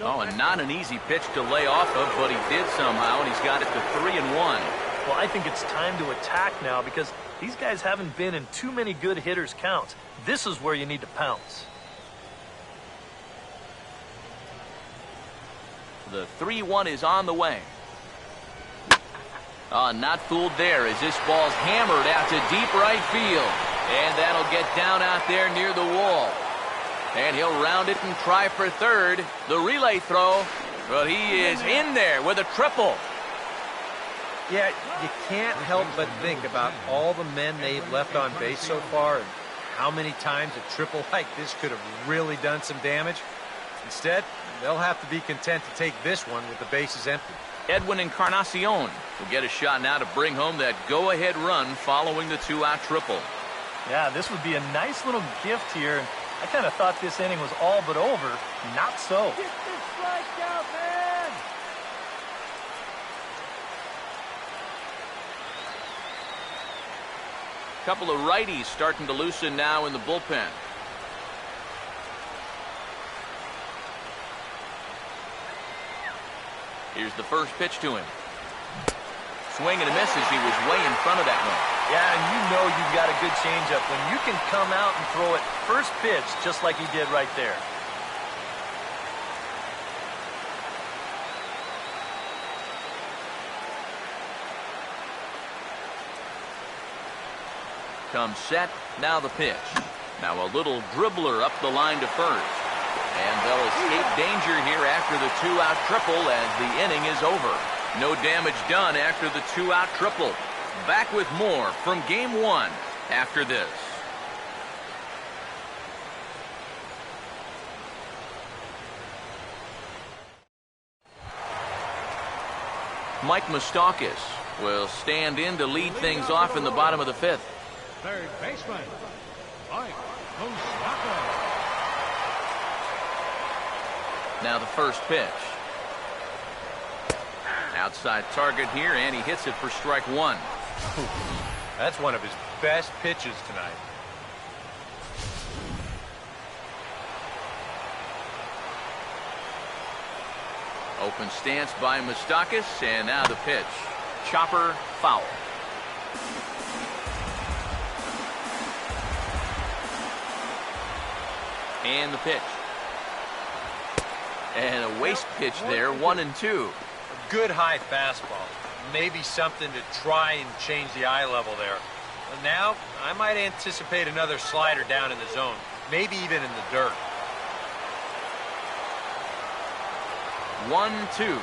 Oh, and not an easy pitch to lay off of, but he did somehow, and he's got it to 3-1. Well, I think it's time to attack now because these guys haven't been in too many good hitters' counts. This is where you need to pounce. The 3-1 is on the way. Not fooled there as this ball's hammered out to deep right field. And that'll get down out there near the wall. And he'll round it and try for third. The relay throw, but he is in there with a triple. Yeah, you can't help but think about all the men they've left on base so far and how many times a triple like this could have really done some damage. Instead, they'll have to be content to take this one with the bases empty. Edwin Encarnacion will get a shot now to bring home that go-ahead run following the 2-out triple. Yeah, this would be a nice little gift here. I kind of thought this inning was all but over. Not so. Get this strikeout, man! Couple of righties starting to loosen now in the bullpen. Here's the first pitch to him. Swing and a miss as he was way in front of that one. Yeah, and you know you've got a good changeup when you can come out and throw it first pitch just like he did right there. Comes set, now the pitch. Now a little dribbler up the line to first. And they'll escape danger here after the 2-out triple as the inning is over. No damage done after the 2-out triple. Back with more from Game 1 after this. Mike Moustakas will stand in to lead things off in the bottom of the 5th. third baseman, Mike Moustakas. Now the first pitch. Outside target here, and he hits it for strike 1. That's one of his best pitches tonight. Open stance by Moustakas, and now the pitch. Chopper foul. And the pitch. And a waste pitch there, 1-2. A good high fastball. Maybe something to try and change the eye level there. But now, I might anticipate another slider down in the zone. Maybe even in the dirt. 1-2.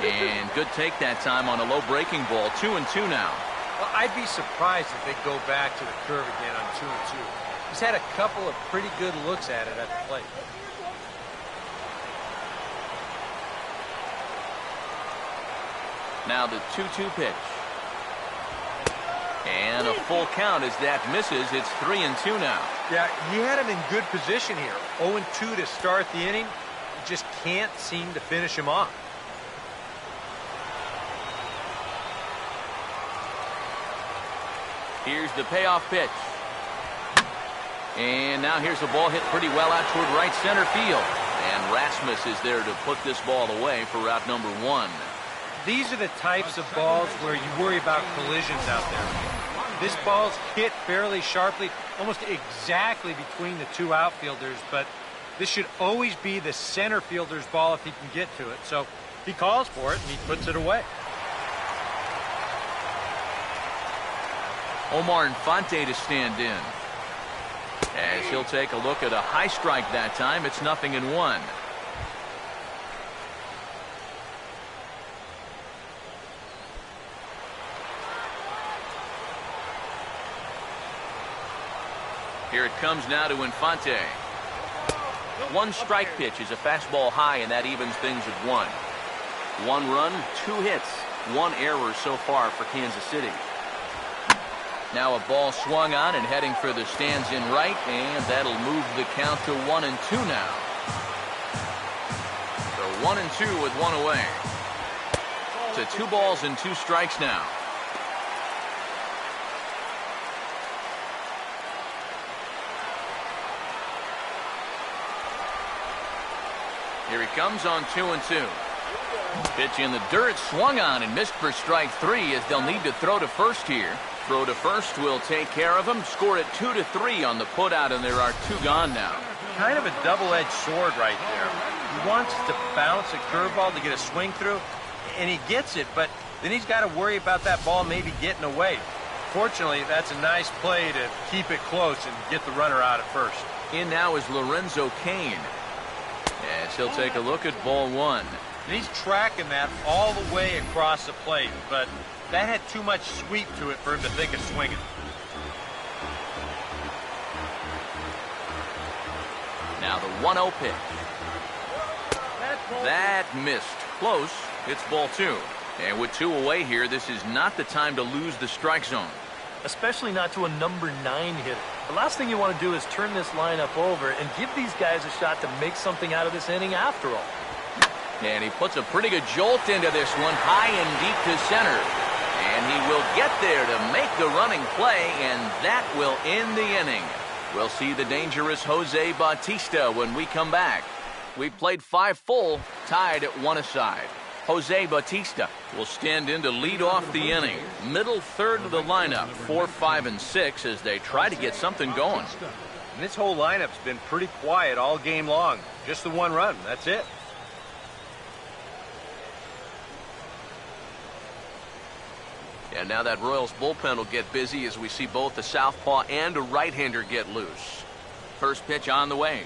And good take that time on a low breaking ball. 2-2 now. Well, I'd be surprised if they go back to the curve again on 2-2. He's had a couple of pretty good looks at it at the plate. Now the 2-2 pitch. And a full count as that misses. It's 3-2 now. Yeah, he had him in good position here. 0-2 to start the inning. He just can't seem to finish him off. Here's the payoff pitch. And now here's a ball hit pretty well out toward right center field. And Rasmus is there to put this ball away for route number 1. These are the types of balls where you worry about collisions out there. This ball's hit fairly sharply, almost exactly between the two outfielders, but this should always be the center fielder's ball if he can get to it. So he calls for it and he puts it away. Omar Infante to stand in. As he'll take a look at a high strike that time, it's 0-1. Here it comes now to Infante. One strike pitch is a fastball high, and that evens things at 1. 1 run, 2 hits, 1 error so far for Kansas City. Now a ball swung on and heading for the stands in right, and that'll move the count to 1-2 now. So 1-2 with 1 away. To 2 balls and 2 strikes now. Here he comes on 2-2. Pitch in the dirt, swung on and missed for strike 3 as they'll need to throw to first here. Throw to first will take care of him. Score it 2-3 on the putout, and there are 2 gone now. Kind of a double-edged sword right there. He wants to bounce a curveball to get a swing through, and he gets it, but then he's got to worry about that ball maybe getting away. Fortunately, that's a nice play to keep it close and get the runner out at first. In now is Lorenzo Cain. As he'll take a look at ball 1. And he's tracking that all the way across the plate, but that had too much sweep to it for him to think of swinging. Now the 1-0 pitch. That missed. Close. It's ball 2. And with 2 away here, this is not the time to lose the strike zone. Especially not to a number 9 hitter. The last thing you want to do is turn this lineup over and give these guys a shot to make something out of this inning after all. And he puts a pretty good jolt into this one, high and deep to center. And he will get there to make the running play, and that will end the inning. We'll see the dangerous Jose Bautista when we come back. We've played 5 full, tied at 1 aside. Jose Bautista will stand in to lead off the inning. Middle third of the lineup, 4, 5, and 6 as they try to get something going. And this whole lineup's been pretty quiet all game long. Just the 1 run, that's it. And now that Royals bullpen will get busy as we see both the southpaw and a right-hander get loose. First pitch on the way.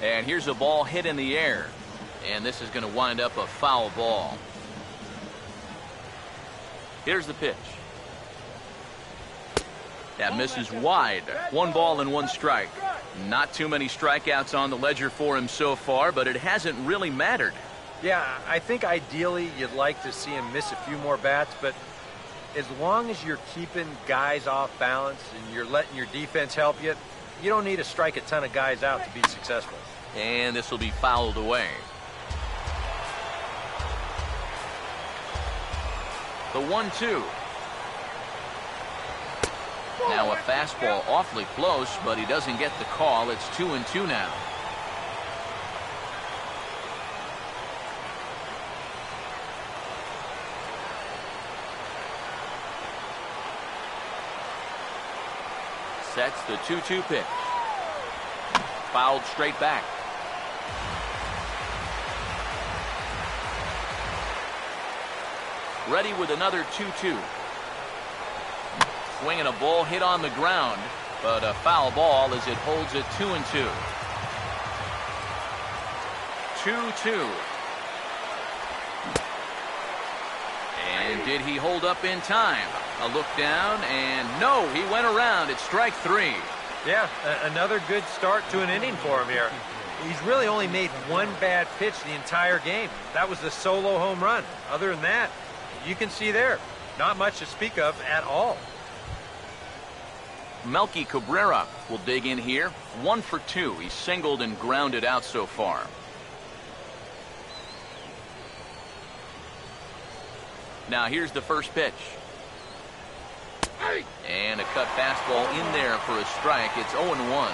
And here's a ball hit in the air. And this is going to wind up a foul ball. Here's the pitch. That misses wide. 1 ball and 1 strike. Not too many strikeouts on the ledger for him so far, but it hasn't really mattered. Yeah, I think ideally you'd like to see him miss a few more bats, but as long as you're keeping guys off balance and you're letting your defense help you, you don't need to strike a ton of guys out to be successful. And this will be fouled away. The 1-2. Now a fastball awfully close, but he doesn't get the call. It's 2-2 now. Sets the 2-2 pitch. Fouled straight back. Ready with another 2-2. Swinging a ball hit on the ground, but a foul ball as it holds it 2-2. 2-2. And did he hold up in time? A look down, and no, he went around. It's strike 3. Yeah, another good start to an inning for him here. He's really only made 1 bad pitch the entire game. That was the solo home run. Other than that, you can see there, not much to speak of at all. Melky Cabrera will dig in here. 1 for 2. He's singled and grounded out so far. Now here's the first pitch. And a cut fastball in there for a strike. It's 0-1.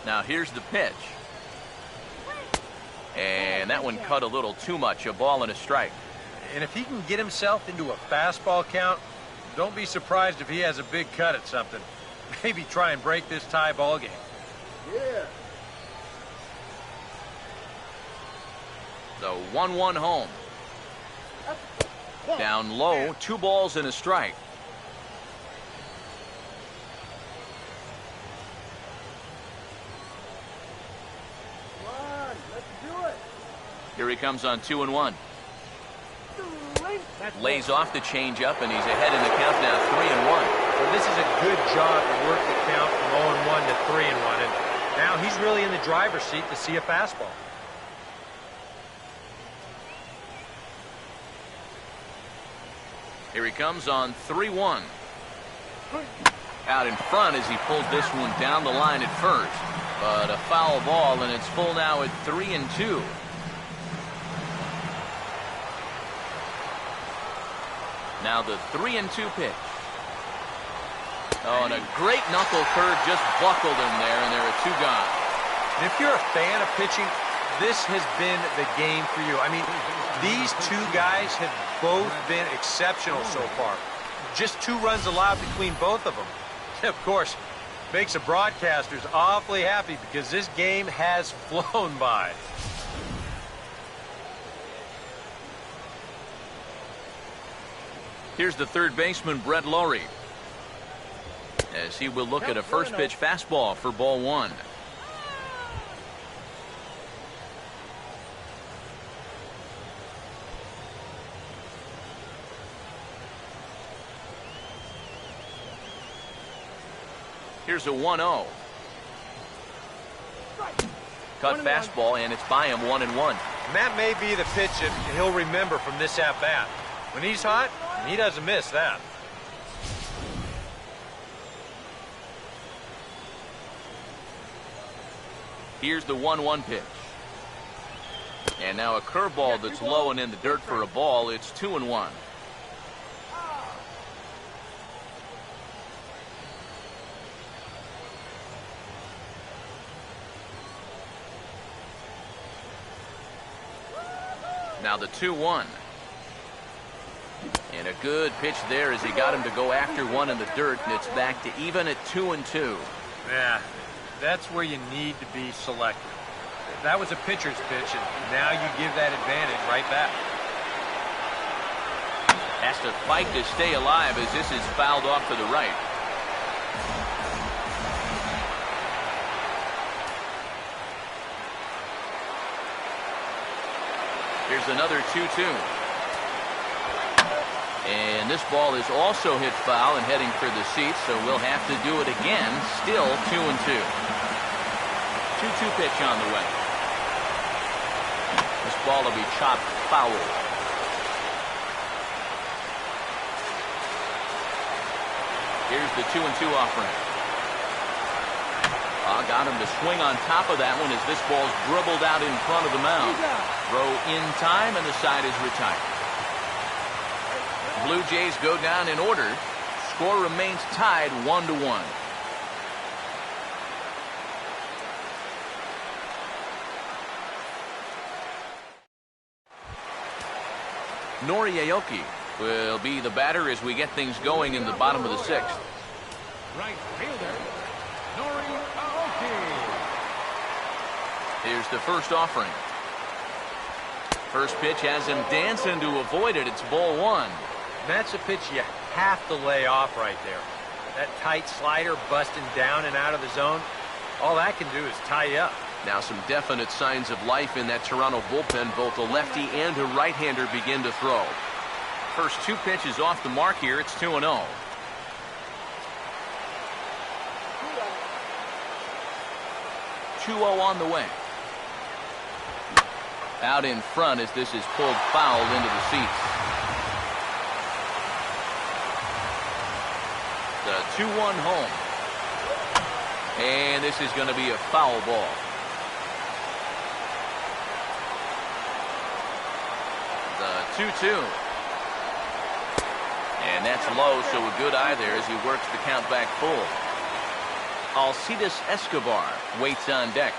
Now here's the pitch. And that one cut a little too much. A ball and a strike. And if he can get himself into a fastball count, don't be surprised if he has a big cut at something. Maybe try and break this tie ball game. Yeah. The 1-1 home. Down low, 2 balls and a strike. Come on, let's do it. Here he comes on 2-1. Lays off the changeup, and he's ahead in the count now, 3-1. So this is a good job to work the count from 0-1 to 3-1, and now he's really in the driver's seat to see a fastball. Here he comes on 3-1. Out in front as he pulls this one down the line at first. But a foul ball, and it's full now at 3-2. Now the 3-2 pitch. Oh, and a great knuckle curve just buckled him there, and there are 2 gone. And if you're a fan of pitching, this has been the game for you. I mean, these 2 guys have both been exceptional so far. Just 2 runs allowed between both of them. Of course, makes the broadcasters awfully happy because this game has flown by. Here's the third baseman, Brett Lowry, as he will look at a first pitch fastball for ball 1. Here's a 1-0. Cut fastball, and it's by him, 1-1. And that may be the pitch that he'll remember from this at-bat. When he's hot, he doesn't miss that. Here's the 1-1 pitch. And now a curveball that's low and in the dirt for a ball. It's 2-1. Now the 2-1. And a good pitch there as he got him to go after one in the dirt, and it's back to even at 2-2. Yeah, that's where you need to be selective. That was a pitcher's pitch, and now you give that advantage right back. Has to fight to stay alive as this is fouled off to the right. Here's another 2-2. And this ball is also hit foul and heading for the seats, so we'll have to do it again. Still 2-2. 2-2 pitch on the way. This ball will be chopped foul. Here's the 2-2 offering. Got him to swing on top of that one as this ball's dribbled out in front of the mound. Throw in time, and the side is retired. Blue Jays go down in order. Score remains tied 1-1. Nori Aoki will be the batter as we get things going in the bottom of the 6th. Right fielder, Nori Aoki. Here's the first offering. First pitch has him dancing to avoid it. It's ball 1. That's a pitch you have to lay off right there. That tight slider busting down and out of the zone, all that can do is tie you up. Now some definite signs of life in that Toronto bullpen. Both a lefty and a right-hander begin to throw. First 2 pitches off the mark here. It's 2-0. 2-0 on the way. Out in front as this is pulled foul into the seats. The 2-1 home. And this is going to be a foul ball. The 2-2. And that's low, so a good eye there as he works the count back full. Alcides Escobar waits on deck.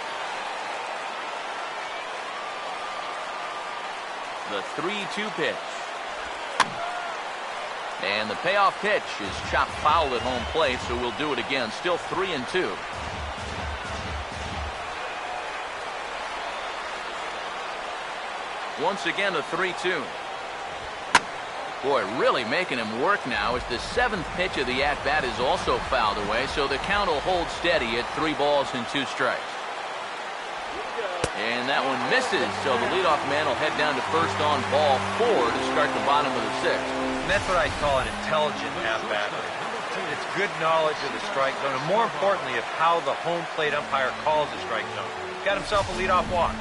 The 3-2 pitch. And the payoff pitch is chopped foul at home plate, so we'll do it again. Still 3-2. Once again, a 3-2. Boy, really making him work now as the 7th pitch of the at-bat is also fouled away, so the count will hold steady at 3 balls and 2 strikes. And that one misses, so the leadoff man will head down to first on ball 4 to start the bottom of the 6th. And that's what I call an intelligent at-bat. It's good knowledge of the strike zone, and more importantly, of how the home plate umpire calls the strike zone. Got himself a leadoff walk.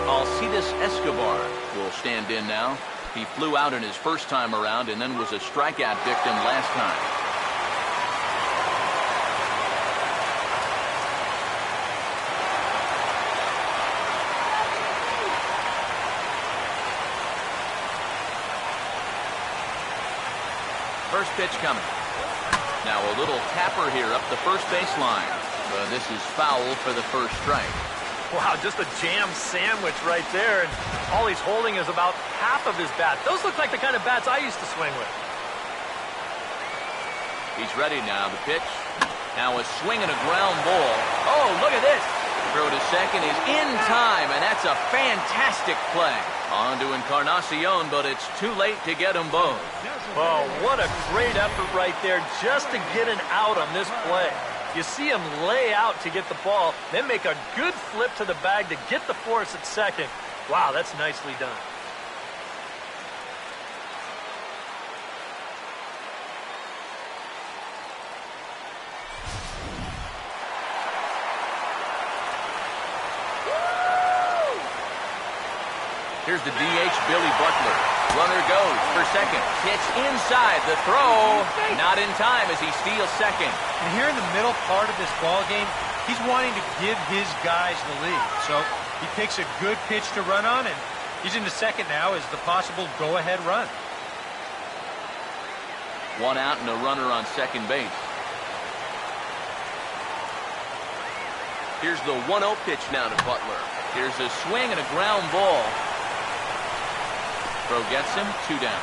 Alcides Escobar will stand in now. He flew out in his first time around and then was a strikeout victim last time. First pitch coming. Now a little tapper here up the first baseline. But this is foul for the first strike. Wow, just a jam sandwich right there, and all he's holding is about half of his bat. Those look like the kind of bats I used to swing with. He's ready now. The pitch. Now a swing and a ground ball. Oh, look at this. Throw to second is in time, and that's a fantastic play. On to Encarnacion, but it's too late to get them both. Oh, what a great effort right there just to get an out on this play. You see him lay out to get the ball, then make a good flip to the bag to get the force at second. Wow, that's nicely done. Here's the DH, Billy Butler. Runner goes for second. Pitch inside. The throw not in time as he steals second. And here in the middle part of this ball game, he's wanting to give his guys the lead. So he picks a good pitch to run on, and he's into second now as the possible go-ahead run. 1 out and a runner on second base. Here's the 1-0 pitch now to Butler. Here's a swing and a ground ball. Throw gets him, 2 down.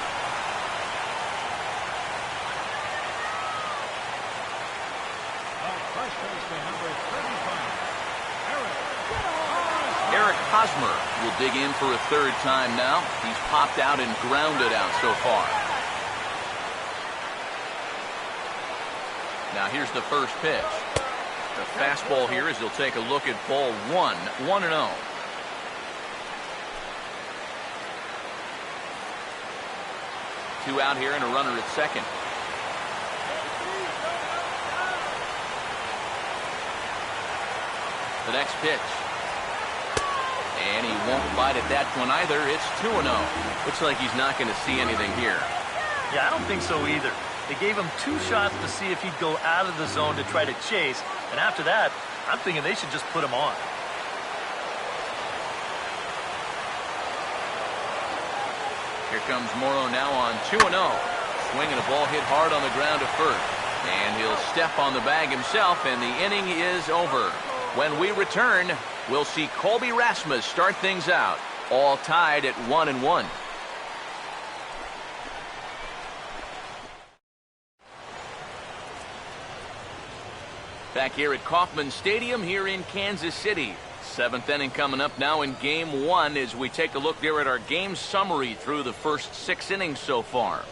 Eric Hosmer will dig in for a 3rd time now. He's popped out and grounded out so far. Now here's the first pitch. The fastball here as he'll take a look at ball 1, 1-0. Two out here and a runner at second. The next pitch. And he won't bite at that one either. It's 2-0. Looks like he's not going to see anything here. Yeah, I don't think so either. They gave him 2 shots to see if he'd go out of the zone to try to chase. And after that, I'm thinking they should just put him on. Here comes Morrow now on 2-0. Swinging a ball hit hard on the ground to first. And he'll step on the bag himself, and the inning is over. When we return, we'll see Colby Rasmus start things out. All tied at 1-1. Back here at Kauffman Stadium here in Kansas City. 7th inning coming up now in Game 1 as we take a look there at our game summary through the first 6 innings so far.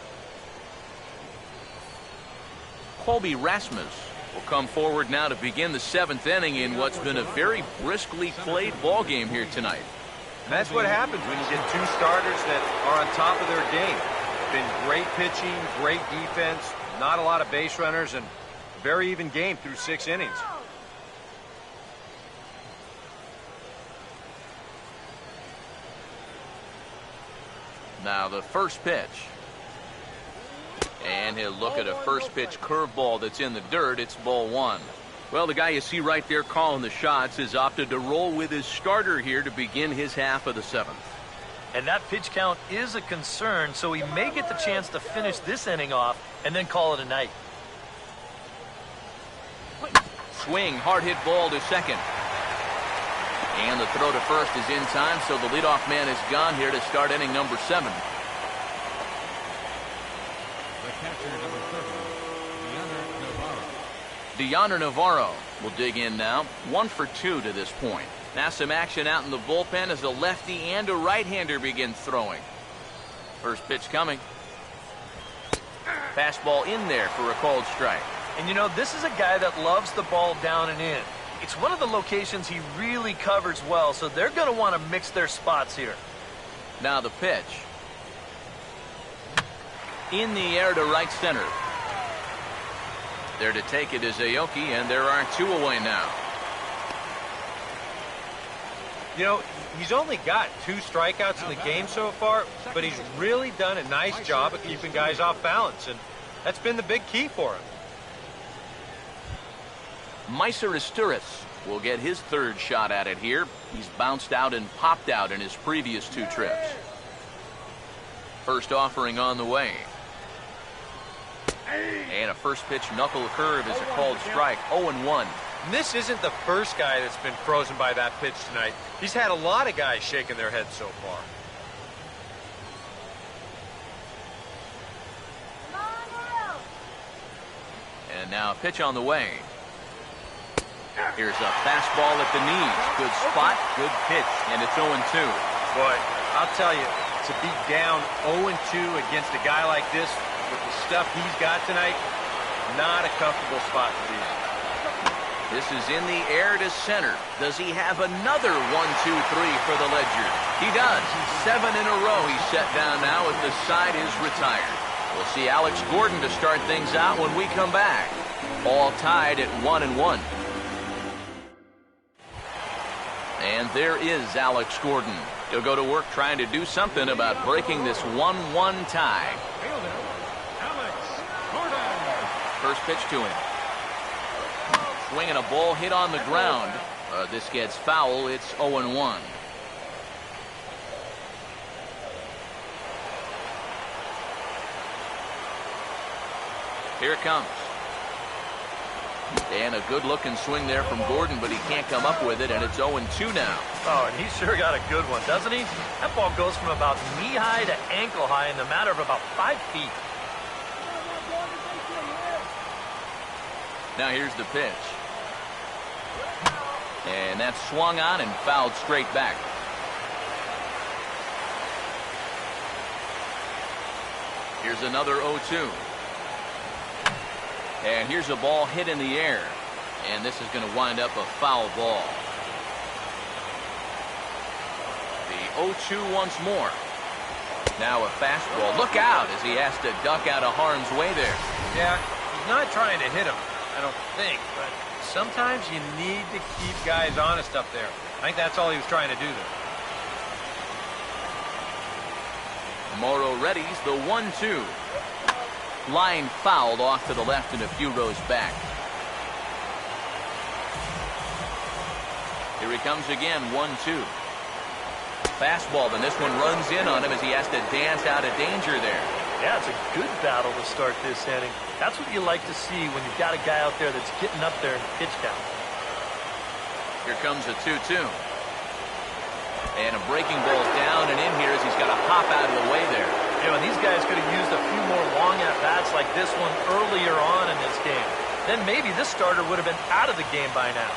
Colby Rasmus will come forward now to begin the 7th inning in what's been a very briskly played ball game here tonight. And that's what happens when you get 2 starters that are on top of their game. Been great pitching, great defense, not a lot of base runners, and a very even game through 6 innings. Now the first pitch. And he'll look at a first pitch curveball that's in the dirt. It's ball 1. Well, the guy you see right there calling the shots has opted to roll with his starter here to begin his half of the 7th. And that pitch count is a concern, so he may get the chance to finish this inning off and then call it a night. Swing, hard hit ball to second. And the throw to first is in time, so the leadoff man is gone here to start inning number 7. The catcher, number 30, Navarro. Deoner Navarro will dig in now. 1 for 2 to this point. Now some action out in the bullpen as a lefty and a right-hander begin throwing. First pitch coming. Fastball in there for a called strike. And you know, this is a guy that loves the ball down and in. It's one of the locations he really covers well, so they're going to want to mix their spots here. Now the pitch. In the air to right center. There to take it is Aoki, and there are 2 away now. You know, he's only got 2 strikeouts in the game so far, but he's really done a nice job of keeping guys off balance, and that's been the big key for him. Meiser Asturias will get his 3rd shot at it here. He's bounced out and popped out in his previous 2 trips. First offering on the way. And a first pitch knuckle curve is a called strike. 0-1. And this isn't the first guy that's been frozen by that pitch tonight. He's had a lot of guys shaking their heads so far. And now a pitch on the way. Here's a fastball at the knees. Good spot, good pitch, and it's 0-2. Boy, I'll tell you, to be down 0-2 against a guy like this with the stuff he's got tonight, not a comfortable spot to be in. This is in the air to center. Does he have another 1-2-3 for the Ledger? He does. 7 in a row he's set down now as the side is retired. We'll see Alex Gordon to start things out when we come back. All tied at 1-1. And there is Alex Gordon. He'll go to work trying to do something about breaking this 1-1 tie. Fielder, Alex Gordon. First pitch to him. Swinging a ball hit on the ground. This gets foul. It's 0-1. Here it comes. And a good-looking swing there from Gordon, but he can't come up with it, and it's 0-2 now. Oh, and he sure got a good one, doesn't he? That ball goes from about knee-high to ankle-high in the matter of about 5 feet. Now here's the pitch. And that's swung on and fouled straight back. Here's another 0-2. And here's a ball hit in the air. And this is going to wind up a foul ball. The 0-2 once more. Now a fastball. Look out as he has to duck out of harm's way there. Yeah, he's not trying to hit him, I don't think, but sometimes you need to keep guys honest up there. I think that's all he was trying to do there. Morrow readies the 1-2. Line fouled off to the left and a few rows back. Here he comes again, 1-2. Fastball, and this one runs in on him as he has to dance out of danger there. Yeah, it's a good battle to start this inning. That's what you like to see when you've got a guy out there that's getting up there in pitch count. Here comes a 2-2. And a breaking ball down and in here as he's got to hop out of the way there. You know, and these guys could have used a few more long at-bats like this one earlier on in this game. Then maybe this starter would have been out of the game by now.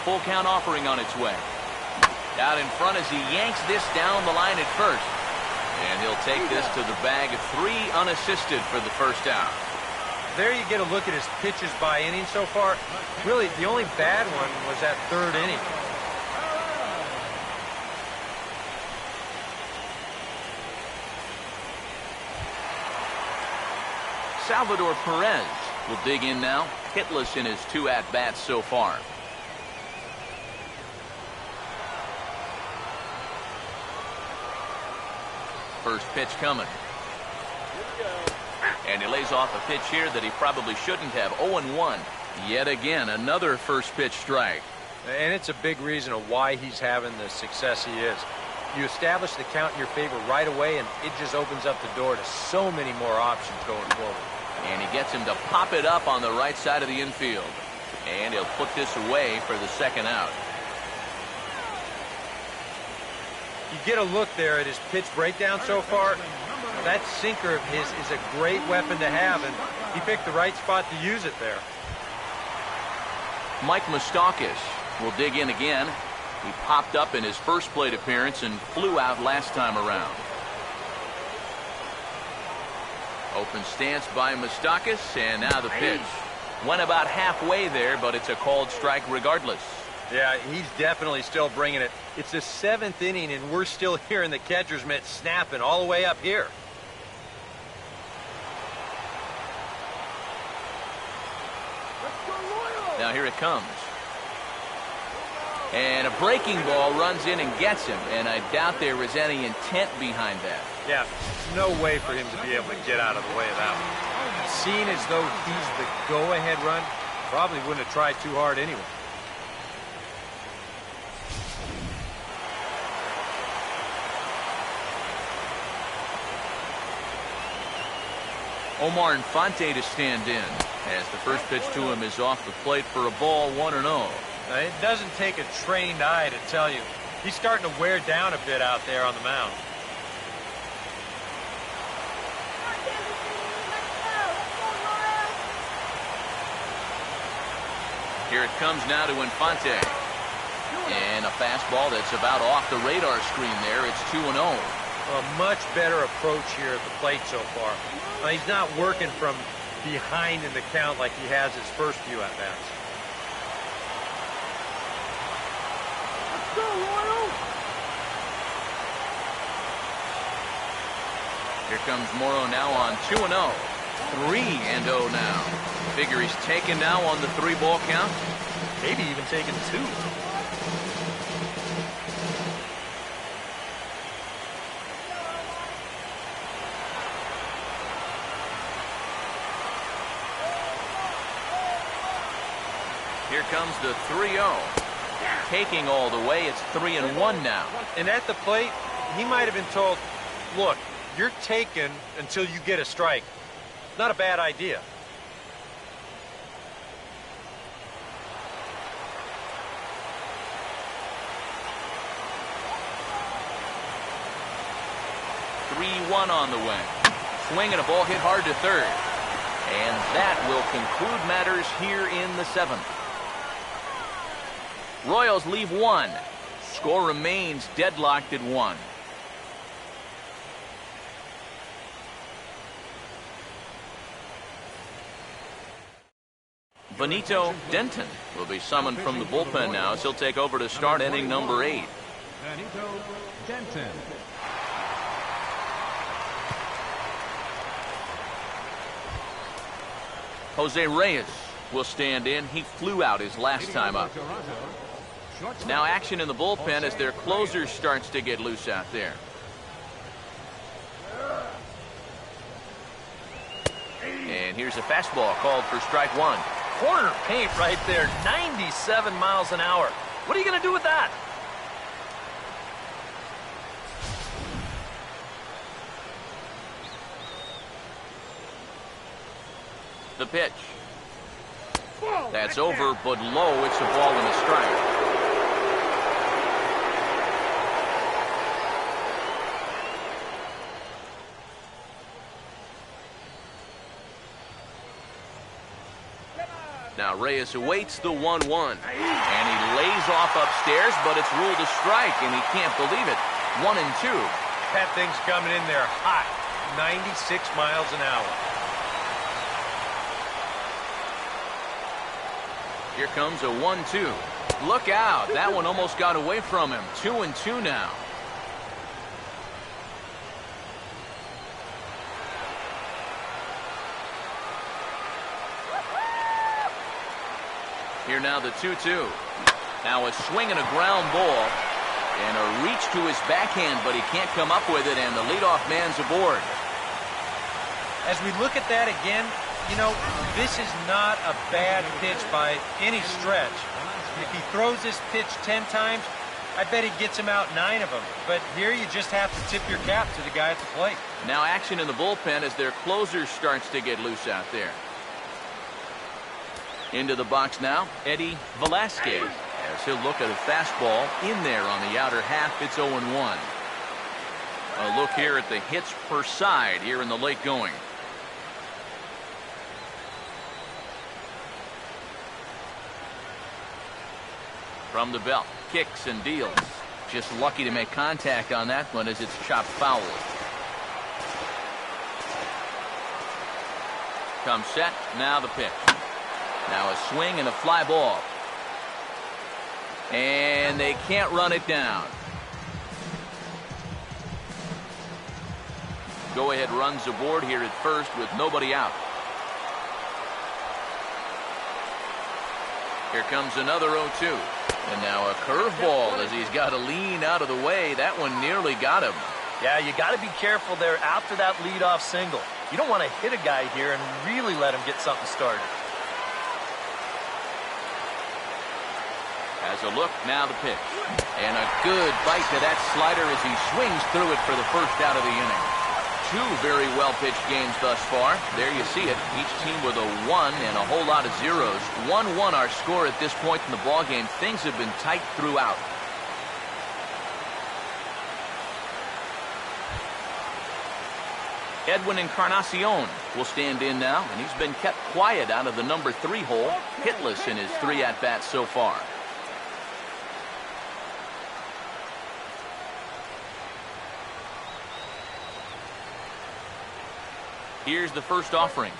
Full count offering on its way. Out in front as he yanks this down the line at first. And he'll take this to the bag of 3 unassisted for the first out. There you get a look at his pitches by inning so far. Really, the only bad one was that 3rd inning. Salvador Perez will dig in now, hitless in his 2 at-bats so far. First pitch coming. And he lays off a pitch here that he probably shouldn't have. 0-1. Yet again, another first pitch strike. And it's a big reason of why he's having the success he is. You establish the count in your favor right away, and it just opens up the door to so many more options going forward. And he gets him to pop it up on the right side of the infield. And he'll put this away for the second out. You get a look there at his pitch breakdown so far. That sinker of his is a great weapon to have, and he picked the right spot to use it there. Mike Moustakas will dig in again. He popped up in his first plate appearance and flew out last time around. Open stance by Moustakas, and now the pitch. Went about halfway there, but it's a called strike regardless. Yeah, he's definitely still bringing it. It's the 7th inning, and we're still hearing the catcher's mitt snapping all the way up here. Now here it comes. And a breaking ball runs in and gets him, and I doubt there is any intent behind that. Yeah, no way for him to be able to get out of the way of that one. Seeing as though he's the go-ahead run, probably wouldn't have tried too hard anyway. Omar Infante to stand in as the first pitch to him is off the plate for a ball, 1-0. Now, it doesn't take a trained eye to tell you. He's starting to wear down a bit out there on the mound. Here it comes now to Infante. And a fastball that's about off the radar screen there. It's 2-0. A much better approach here at the plate so far. Now, he's not working from behind in the count like he has his first few at-bats. Let's go, Royal! Here comes Morrow now on 2-0. 3-0 now. Figure he's taken now on the 3-ball count. Maybe even taking 2. Here comes the 3-0. Taking all the way, it's 3-1 now. And at the plate, he might have been told, look, you're taken until you get a strike. Not a bad idea. On the way. Swing and a ball hit hard to third. And that will conclude matters here in the 7th. Royals leave 1. Score remains deadlocked at 1. Benito Denton will be summoned from the bullpen now as he'll take over to start inning number 8. Benito Denton. Jose Reyes will stand in. He flew out his last time up. Now action in the bullpen as their closer starts to get loose out there. And here's a fastball called for strike 1. Corner paint right there, 97 miles an hour. What are you going to do with that? The pitch. That's over, but low. It's a ball and a strike. Now Reyes awaits the 1-1. And he lays off upstairs, but it's ruled a strike, and he can't believe it. 1-2. That thing's coming in there hot. 96 miles an hour. Here comes a 1-2. Look out. That one almost got away from him. 2-2 now. Here now the 2-2. Now a swing and a ground ball. And a reach to his backhand, but he can't come up with it, and the leadoff man's aboard. As we look at that again, you know, this is not a bad pitch by any stretch. If he throws this pitch 10 times, I bet he gets him out 9 of them. But here you just have to tip your cap to the guy at the plate. Now action in the bullpen as their closer starts to get loose out there. Into the box now, Eddie Velasquez. As he'll look at a fastball in there on the outer half. It's 0-1. A look here at the hits per side here in the late going. From the belt, kicks and deals. Just lucky to make contact on that one as it's chopped foul. Comes set, now the pitch. Now a swing and a fly ball. And they can't run it down. Go-ahead runs aboard here at first with nobody out. Here comes another 0-2. And now a curveball as he's got to lean out of the way. That one nearly got him. Yeah, you got to be careful there after that leadoff single. You don't want to hit a guy here and really let him get something started. As a look, now the pitch. And a good bite to that slider as he swings through it for the first out of the inning. Two very well-pitched games thus far. There you see it. Each team with a 1 and a whole lot of zeros. 1-1 our score at this point in the ballgame. Things have been tight throughout. Edwin Encarnacion will stand in now, and he's been kept quiet out of the number 3 hole. Hitless in his 3 at-bats so far. Here's the first offering.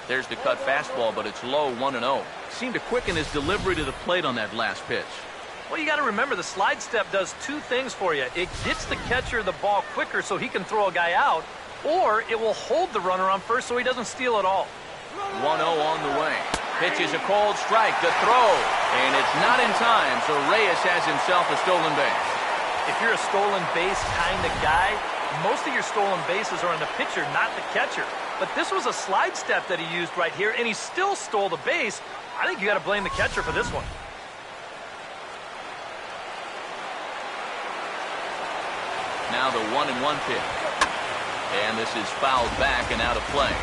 There's the cut fastball, but it's low, 1-0. Seemed to quicken his delivery to the plate on that last pitch. Well, you got to remember the slide step does 2 things for you. It gets the catcher the ball quicker so he can throw a guy out, or it will hold the runner on first so he doesn't steal it all. 1-0 on the way. Pitch is a cold strike. The throw, and it's not in time, so Reyes has himself a stolen base. If you're a stolen base kind of guy, most of your stolen bases are on the pitcher, not the catcher. But this was a slide step that he used right here, and he still stole the base. I think you got to blame the catcher for this one. Now the 1-1 pitch. And this is fouled back and out of play.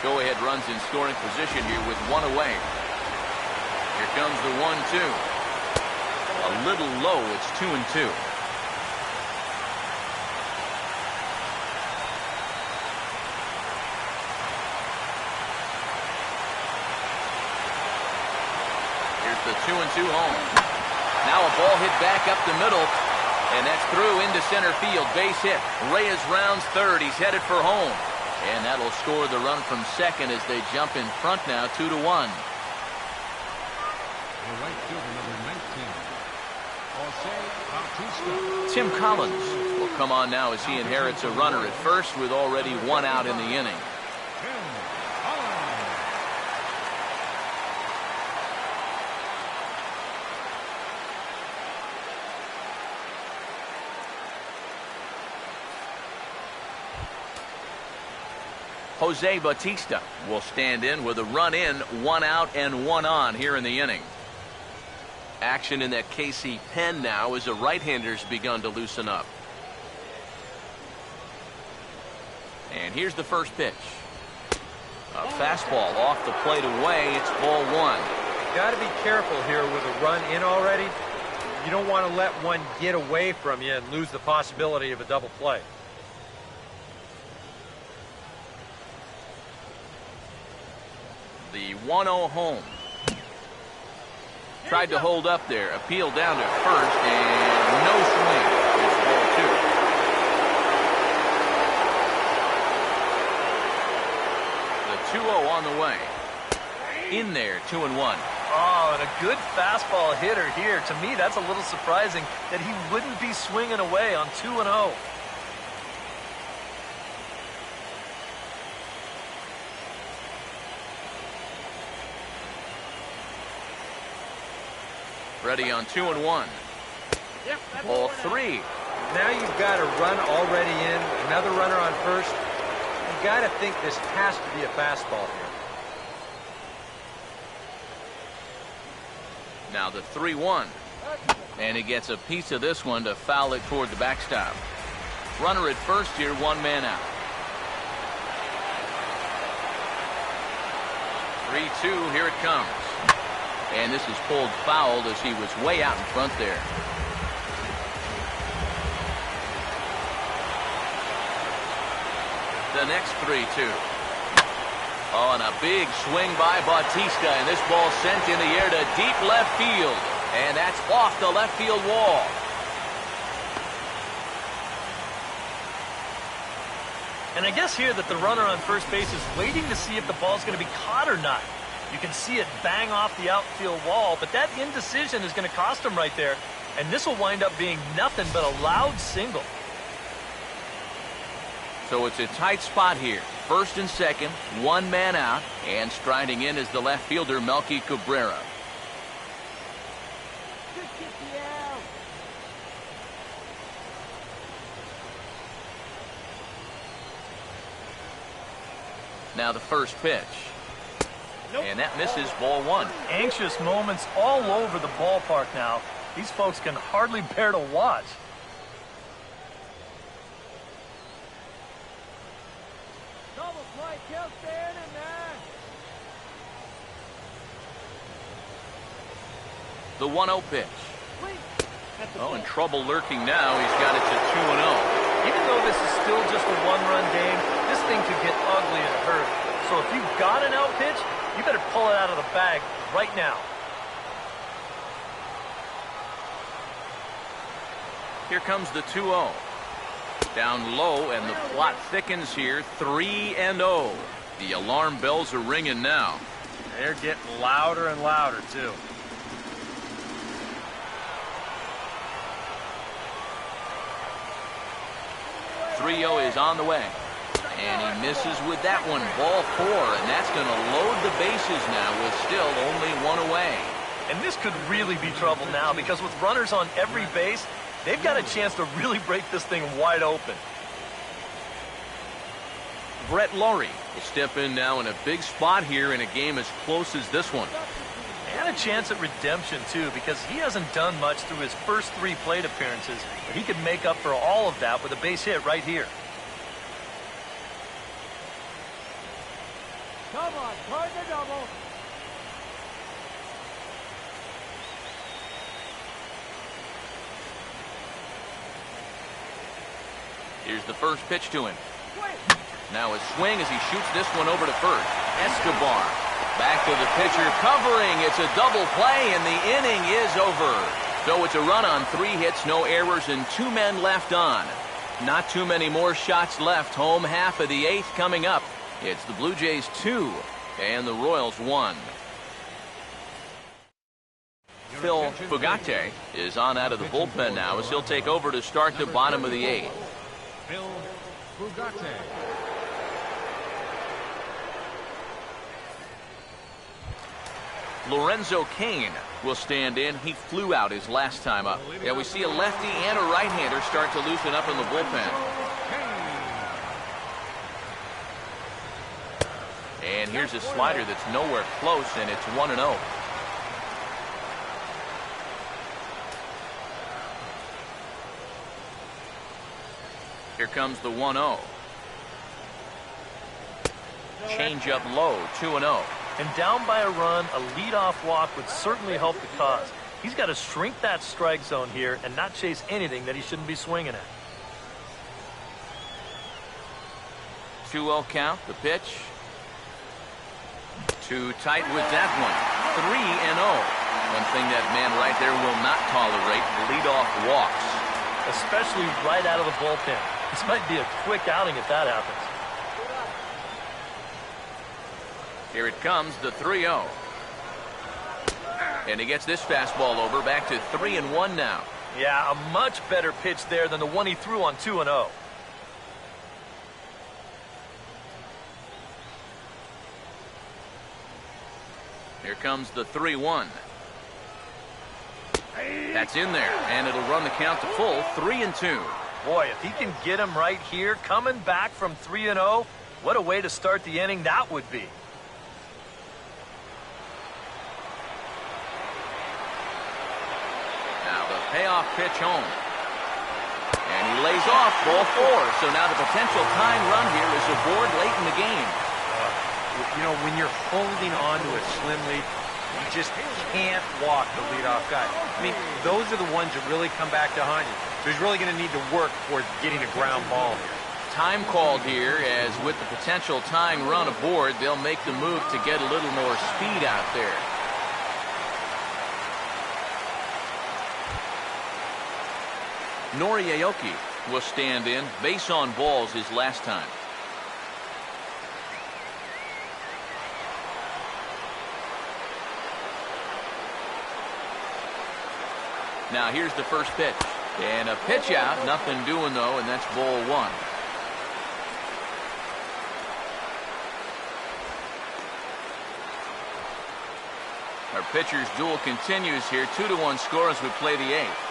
Go-ahead runs in scoring position here with 1 away. Here comes the 1-2. A little low. It's 2-2. Here's the 2-2 home. Now a ball hit back up the middle. And that's through into center field. Base hit. Reyes rounds third. He's headed for home. And that'll score the run from second as they jump in front now, 2-1. The right fielder, number 19. Tim Collins will come on now as he inherits a runner at first with already 1 out in the inning. Jose Bautista will stand in with a run in, 1 out and 1 on here in the inning. Action in that KC pen now as the right-handers begun to loosen up. And here's the first pitch. A fastball off the plate away. It's ball 1. You got to be careful here with a run in already. You don't want to let one get away from you and lose the possibility of a double play. The 1-0 home. Tried to hold up there. Appeal down to first, and no swing. It's ball 2. The 2-0 on the way. In there, 2-1. Oh, and a good fastball hitter here. To me, that's a little surprising that he wouldn't be swinging away on 2-0. Ready on 2-1. Ball 3. Now you've got a run already in, another runner on first. You got to think this has to be a fastball here. Now the 3-1. And he gets a piece of this one to foul it toward the backstop. Runner at first here, 1 man out. 3-2, here it comes. And this is pulled fouled as he was way out in front there. The next 3-2. Oh, and a big swing by Bautista, and this ball sent in the air to deep left field. And that's off the left field wall. And I guess here that the runner on first base is waiting to see if the ball's going to be caught or not. You can see it bang off the outfield wall, but that indecision is going to cost him right there. And this will wind up being nothing but a loud single. So it's a tight spot here. First and second, one man out, and striding in is the left fielder, Melky Cabrera. Now the first pitch. And that misses, ball one. Anxious moments all over the ballpark now. These folks can hardly bear to watch. The 1-0 pitch. Oh, and trouble lurking now. He's got it to 2-0. Even though this is still just a one-run game, this thing could get ugly in a hurry. So if you've got an out pitch, you better pull it out of the bag right now. Here comes the 2-0. Down low, and the plot thickens here. 3-0. The alarm bells are ringing now. They're getting louder and louder, too. 3-0 is on the way. And he misses with that one. Ball 4, and that's going to load the bases now with still only one away. And this could really be trouble now, because with runners on every base, they've got a chance to really break this thing wide open. Brett Laurie will step in now in a big spot here in a game as close as this one. And a chance at redemption, too, because he hasn't done much through his first 3 plate appearances, but he could make up for all of that with a base hit right here. Come on, card the double. Here's the first pitch to him. Now a swing as he shoots this one over to first. Escobar back to the pitcher, covering. It's a double play, and the inning is over. So it's a run on 3 hits, no errors, and 2 men left on. Not too many more shots left. Home half of the 8th coming up. It's the Blue Jays 2 and the Royals 1. Phil Fugate is on out of the bullpen now as he'll take over to start the bottom of the 8th. Phil Fugate. Lorenzo Cain will stand in. He flew out his last time up. Yeah, we see a lefty and a right-hander start to loosen up in the bullpen. And here's a slider that's nowhere close, and it's 1-0. Here comes the 1-0. Change up low, 2-0. And down by a run, a leadoff walk would certainly help the cause. He's got to shrink that strike zone here and not chase anything that he shouldn't be swinging at. 2-0 count, the pitch. Too tight with that one. 3-0. One thing that man right there will not tolerate, leadoff walks. Especially right out of the bullpen. This might be a quick outing if that happens. Here it comes, the 3-0. And he gets this fastball over, back to 3-1 now. Yeah, a much better pitch there than the one he threw on 2-0. Here comes the 3-1. That's in there, and it'll run the count to full, 3-2. Boy, if he can get him right here, coming back from 3-0, what a way to start the inning that would be. Now the payoff pitch home. And he lays off, ball 4. So now the potential tying run here is aboard late in the game. You know, when you're holding on to a slim lead, you just can't walk the leadoff guy. I mean, those are the ones that really come back to haunt you. So he's really going to need to work towards getting a ground ball here. Time called here, as with the potential tying run aboard, they'll make the move to get a little more speed out there. Nori Aoki will stand in. Base on balls his last time. Now here's the first pitch. And a pitch out. Nothing doing, though, and that's ball one. Our pitcher's duel continues here. 2-1 score as we play the eighth.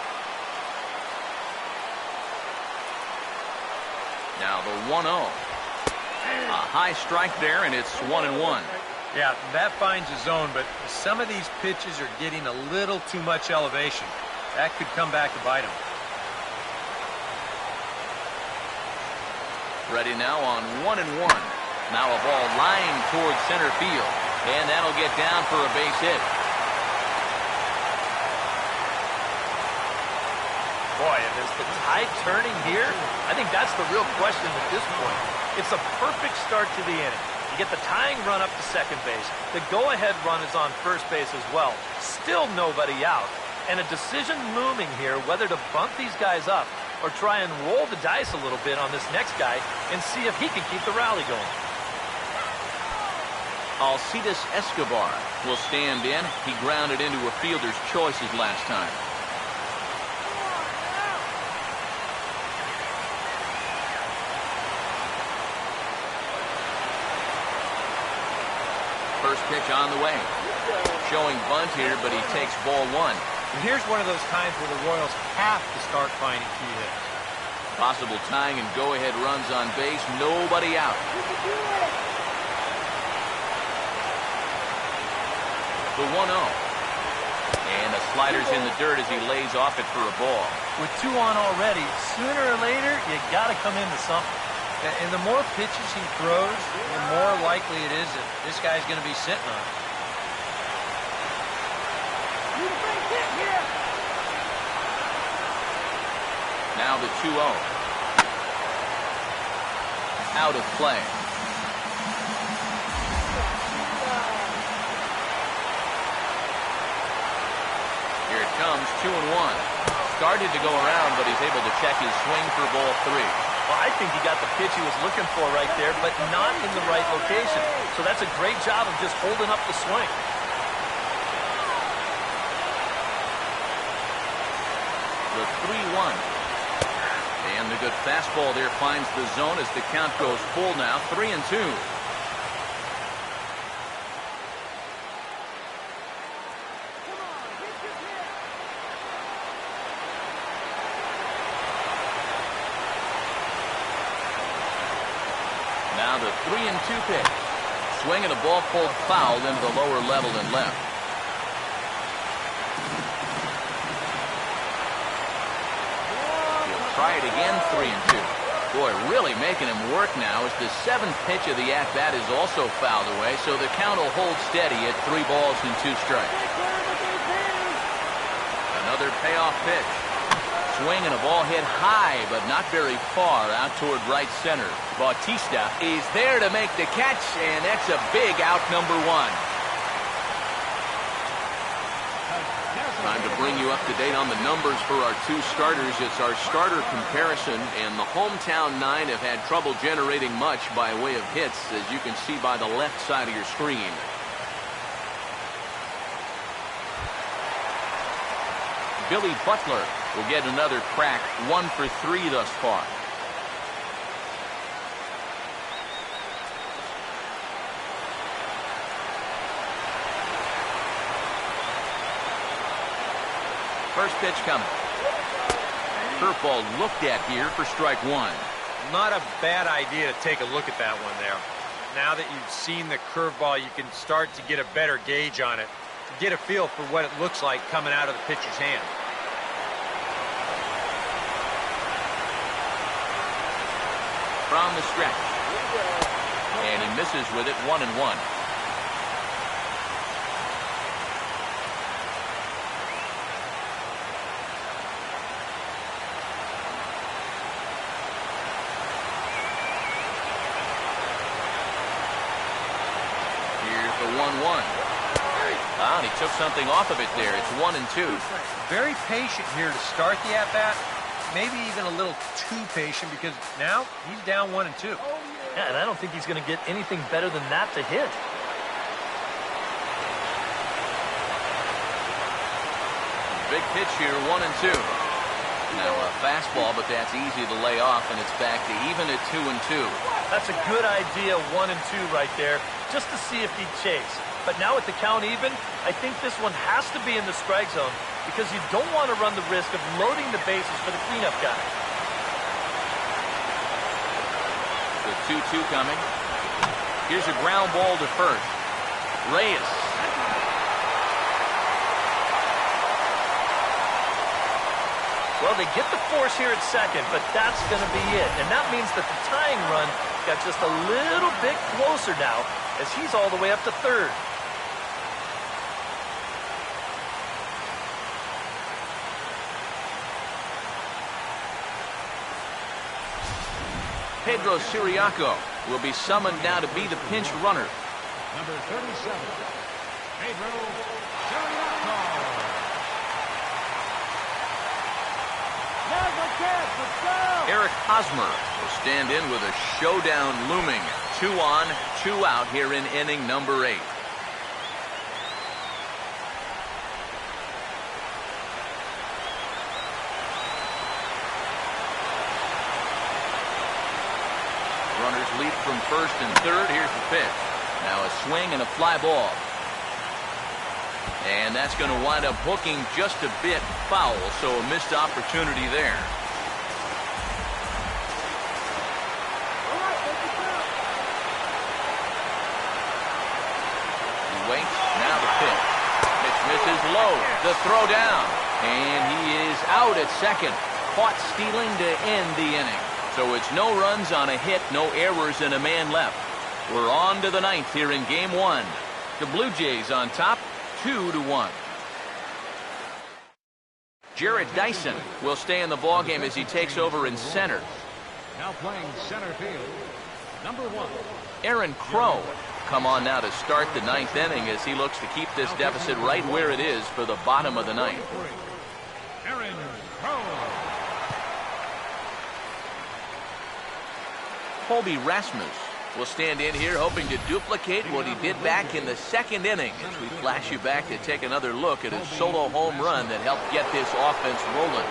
Now the 1-0. A high strike there, and it's 1-1. Yeah, that finds a zone, but some of these pitches are getting a little too much elevation. That could come back to bite him. Ready now on 1-1. Now a ball lined towards center field, and that'll get down for a base hit. Boy, and is the tide turning here? I think that's the real question at this point. It's a perfect start to the inning. You get the tying run up to second base. The go-ahead run is on first base as well. Still nobody out. And a decision looming here whether to bump these guys up or try and roll the dice a little bit on this next guy and see if he can keep the rally going. Alcides Escobar will stand in. He grounded into a fielder's choice his last time. First pitch on the way. Showing bunt here, but he takes ball one. And here's one of those times where the Royals have to start finding key hits. Possible tying and go-ahead runs on base. Nobody out. The 1-0. And the slider's in the dirt as he lays off it for a ball. With two on already, sooner or later, you got to come into something. And the more pitches he throws, the more likely it is that this guy's going to be sitting on it. Now the 2-0. Out of play. Here it comes, 2-1. Started to go around, but he's able to check his swing for ball three. Well, I think he got the pitch he was looking for right there, but not in the right location. So that's a great job of just holding up the swing. The 3-1. And the good fastball there finds the zone as the count goes full now, 3-2. Now the 3-2 pitch. Swing and a ball pulled foul into the lower level and left. He'll try it again, 3-2. Boy, really making him work now as the seventh pitch of the at-bat is also fouled away, so the count will hold steady at 3 balls and 2 strikes. Another payoff pitch. Swing and a ball hit high, but not very far out toward right center. Bautista is there to make the catch, and that's a big out, number 1. Time to bring you up to date on the numbers for our 2 starters. It's our starter comparison, and the hometown 9 have had trouble generating much by way of hits, as you can see by the left side of your screen. Billy Butler will get another crack, 1 for 3 thus far. First pitch coming. Curveball looked at here for strike 1. Not a bad idea to take a look at that one there. Now that you've seen the curveball, you can start to get a better gauge on it, to get a feel for what it looks like coming out of the pitcher's hand. From the stretch. And he misses with it, 1-1. Here's the 1-1. Ah, and he took something off of it there. It's 1-2. Very patient here to start the at-bat. Maybe even a little too patient because now he's down 1-2. Yeah, and I don't think he's going to get anything better than that to hit. Big pitch here, 1-2. Now a fastball, but that's easy to lay off, and it's back to even at 2-2. That's a good idea, 1-2 right there, just to see if he'd chase. But now with the count even, I think this one has to be in the strike zone because you don't want to run the risk of loading the bases for the cleanup guy. The 2-2 coming. Here's a ground ball to first. Reyes. Well, they get the force here at second, but that's going to be it. And that means that the tying run got just a little bit closer now as he's all the way up to third. Pedro Siriaco will be summoned now to be the pinch runner. Number 37, Pedro Siriaco. Eric Hosmer will stand in with a showdown looming. 2 on, 2 out here in inning number 8. Runners leap from first and third. Here's the pitch. Now a swing and a fly ball. And that's going to wind up hooking just a bit foul, so a missed opportunity there. He waits. Now the pitch. Pitch misses low. The throw down. And he is out at second. Caught stealing to end the inning. So it's no runs on a hit, no errors, and a man left. We're on to the 9th here in Game 1. The Blue Jays on top, 2-1. Jared Dyson will stay in the ballgame as he takes over in center. Now playing center field, number 1. Aaron Crow come on now to start the 9th inning as he looks to keep this deficit right where it is for the bottom of the 9th. Aaron Crow. Colby Rasmus will stand in here hoping to duplicate what he did back in the 2nd inning as we flash you back to take another look at his solo home run that helped get this offense rolling.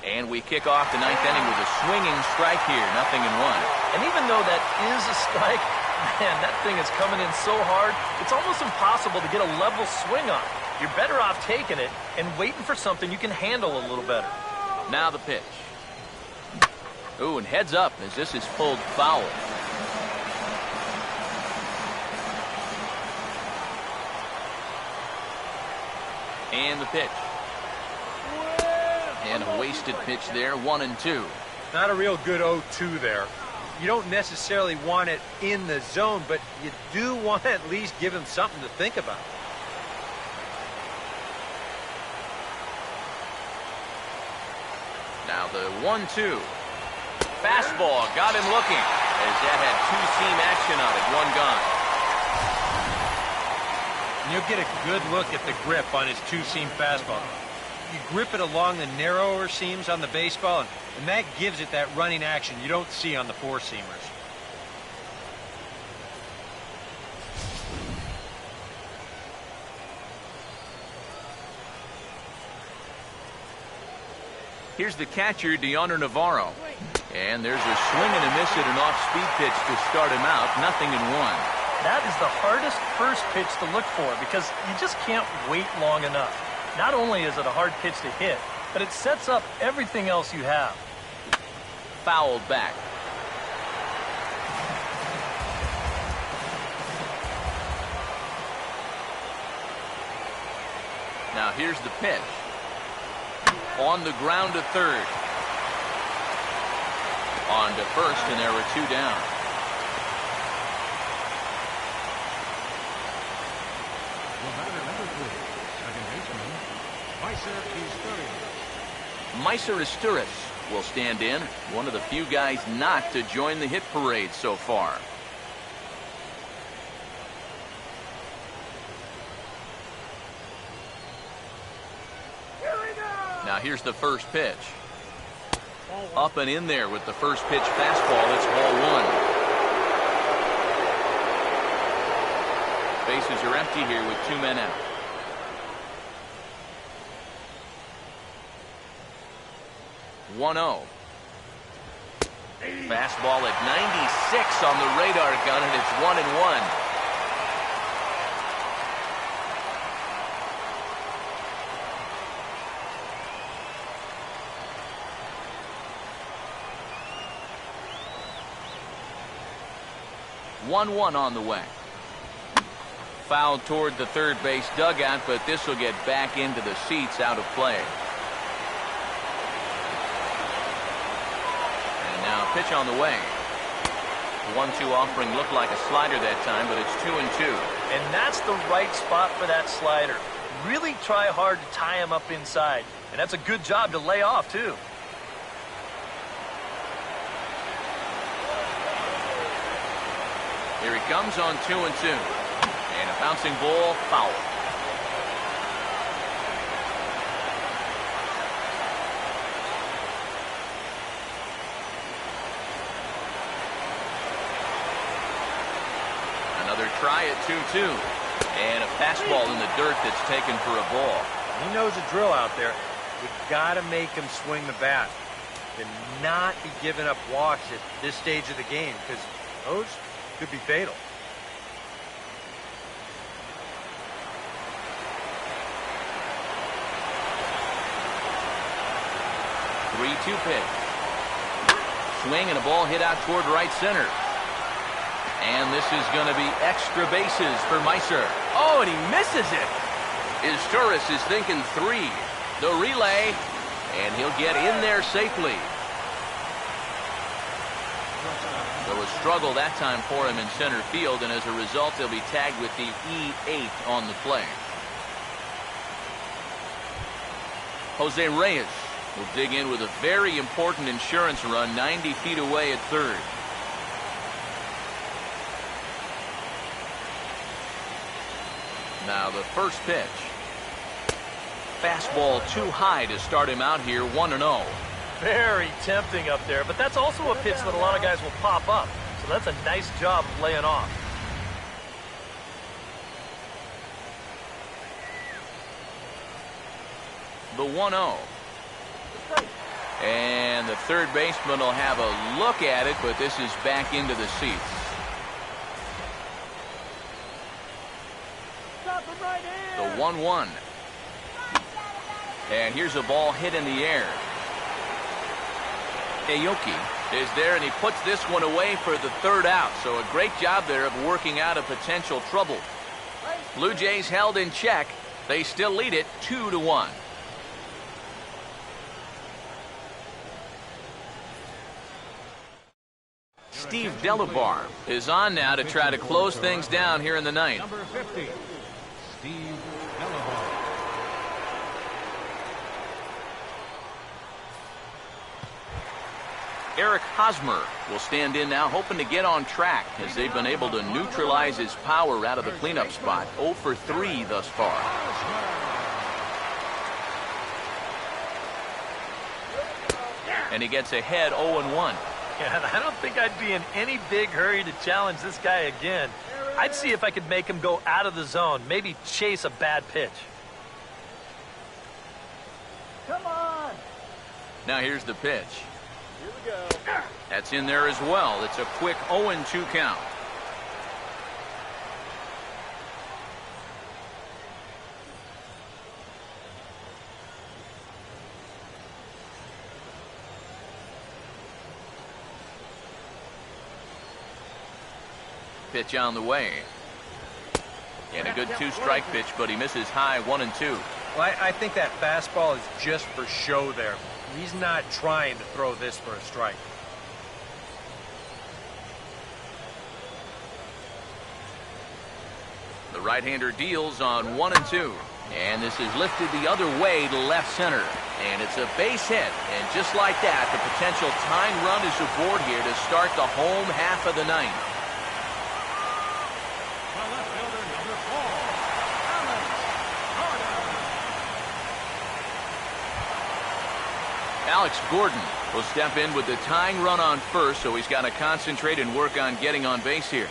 And we kick off the 9th inning with a swinging strike here, 0-1. And even though that is a strike, man, that thing is coming in so hard, it's almost impossible to get a level swing on. You're better off taking it and waiting for something you can handle a little better. Now the pitch. Ooh, and heads up as this is pulled foul. And the pitch. And a wasted pitch there, 1-2. Not a real good 0-2 there. You don't necessarily want it in the zone, but you do want to at least give him something to think about. Now the 1-2. Fastball got him looking as that had two-seam action on it, one gone. And you'll get a good look at the grip on his two-seam fastball. You grip it along the narrower seams on the baseball, and that gives it that running action you don't see on the four-seamers. Here's the catcher, Deoner Navarro. And there's a swing and a miss at an off-speed pitch to start him out, 0-1. That is the hardest first pitch to look for because you just can't wait long enough. Not only is it a hard pitch to hit, but it sets up everything else you have. Fouled back. Now here's the pitch. On the ground to third. On to first, and there were 2 down. The batter number 3, second baseman, Meiser Isturiz will stand in. One of the few guys not to join the hit parade so far. Now here's the first pitch. Up and in there with the first pitch fastball. It's ball 1. Bases are empty here with 2 men out. One 0. Fastball at 96 on the radar gun, and it's 1-1. One on the way. Foul toward the third base dugout, but this will get back into the seats, out of play. And now pitch on the way. The 1-2 offering looked like a slider that time, but it's 2-2. And that's the right spot for that slider. Really try hard to tie him up inside. And that's a good job to lay off, too. Here he comes on 2-2. And a bouncing ball, foul. Another try at 2-2. And a fastball in the dirt that's taken for a ball. He knows the drill out there. You've got to make him swing the bat. And not be giving up walks at this stage of the game, because those could be fatal. 3-2 pitch. Swing and a ball hit out toward right center. And this is going to be extra bases for Meiser. Oh, and he misses it. Isturiz is thinking 3. The relay, and he'll get in there safely. So a struggle that time for him in center field, and as a result, he'll be tagged with the E8 on the play. Jose Reyes will dig in with a very important insurance run 90 feet away at third. Now the first pitch. Fastball too high to start him out here, 1-0. Very tempting up there, but that's also a pitch that a lot of guys will pop up. So that's a nice job of laying off. The 1-0. And the third baseman will have a look at it, but this is back into the seats. The 1-1. And here's a ball hit in the air. Aoki is there, and he puts this one away for the third out. So a great job there of working out a potential trouble. Blue Jays held in check. They still lead it 2-1. Steve Delabar is on now to try to close things down here in the ninth. Number 50, Steve Delabar. Eric Hosmer will stand in now, hoping to get on track as they've been able to neutralize his power out of the cleanup spot. 0 for 3 thus far. And he gets ahead 0-1. Yeah, I don't think I'd be in any big hurry to challenge this guy again. I'd see if I could make him go out of the zone, maybe chase a bad pitch. Come on. Now here's the pitch. Here we go. That's in there as well. It's a quick 0-2 count. Pitch on the way. And a good 2-strike pitch, but he misses high, 1-2. Well, I think that fastball is just for show there. He's not trying to throw this for a strike. The right-hander deals on 1 and 2. And this is lifted the other way to left center. And it's a base hit. And just like that, the potential tying run is aboard here to start the home half of the ninth. The left fielder, number 4, Alex Gordon will step in with the tying run on first, so he's got to concentrate and work on getting on base here.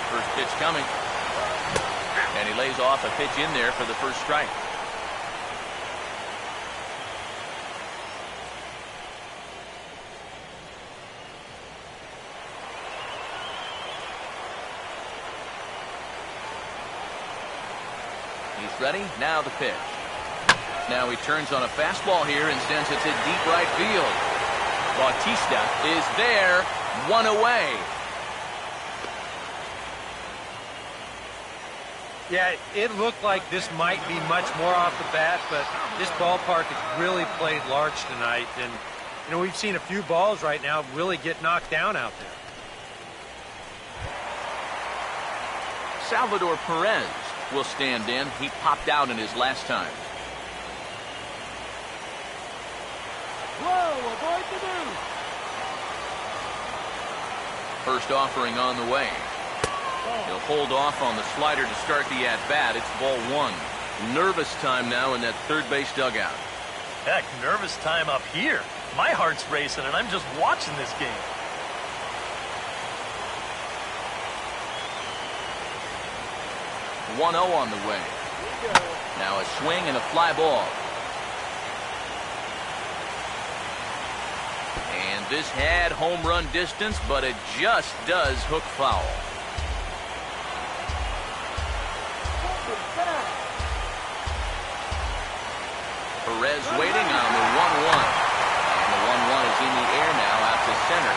First pitch coming. And he lays off a pitch in there for the first strike. He's ready. Now the pitch. Now he turns on a fastball here and sends it to deep right field. Bautista is there. 1 away. Yeah, it looked like this might be much more off the bat, but this ballpark has really played large tonight. And, you know, we've seen a few balls right now really get knocked down out there. Salvador Perez will stand in. He popped out in his last time. Whoa, avoid the news. First offering on the way. He'll hold off on the slider to start the at-bat. It's ball 1. Nervous time now in that third base dugout. Heck, nervous time up here. My heart's racing, and I'm just watching this game. One 0 on the way. Now a swing and a fly ball. And this had home run distance, but it just does hook foul. Perez waiting on the 1-1. And the 1-1 is in the air now out to center.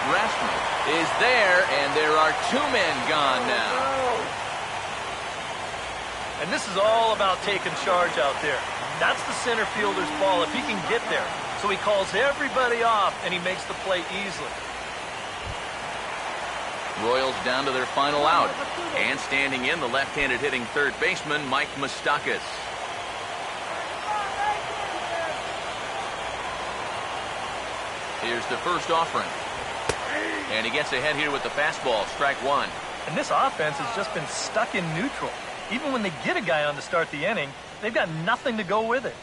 Grassman is there, and there are 2 men gone now. And this is all about taking charge out there. That's the center fielder's ball if he can get there. So he calls everybody off, and he makes the play easily. Royals down to their final out. And standing in, the left-handed hitting third baseman, Mike Moustakas. Here's the first offering. And he gets ahead here with the fastball, strike 1. And this offense has just been stuck in neutral. Even when they get a guy on to start the inning, they've got nothing to go with it.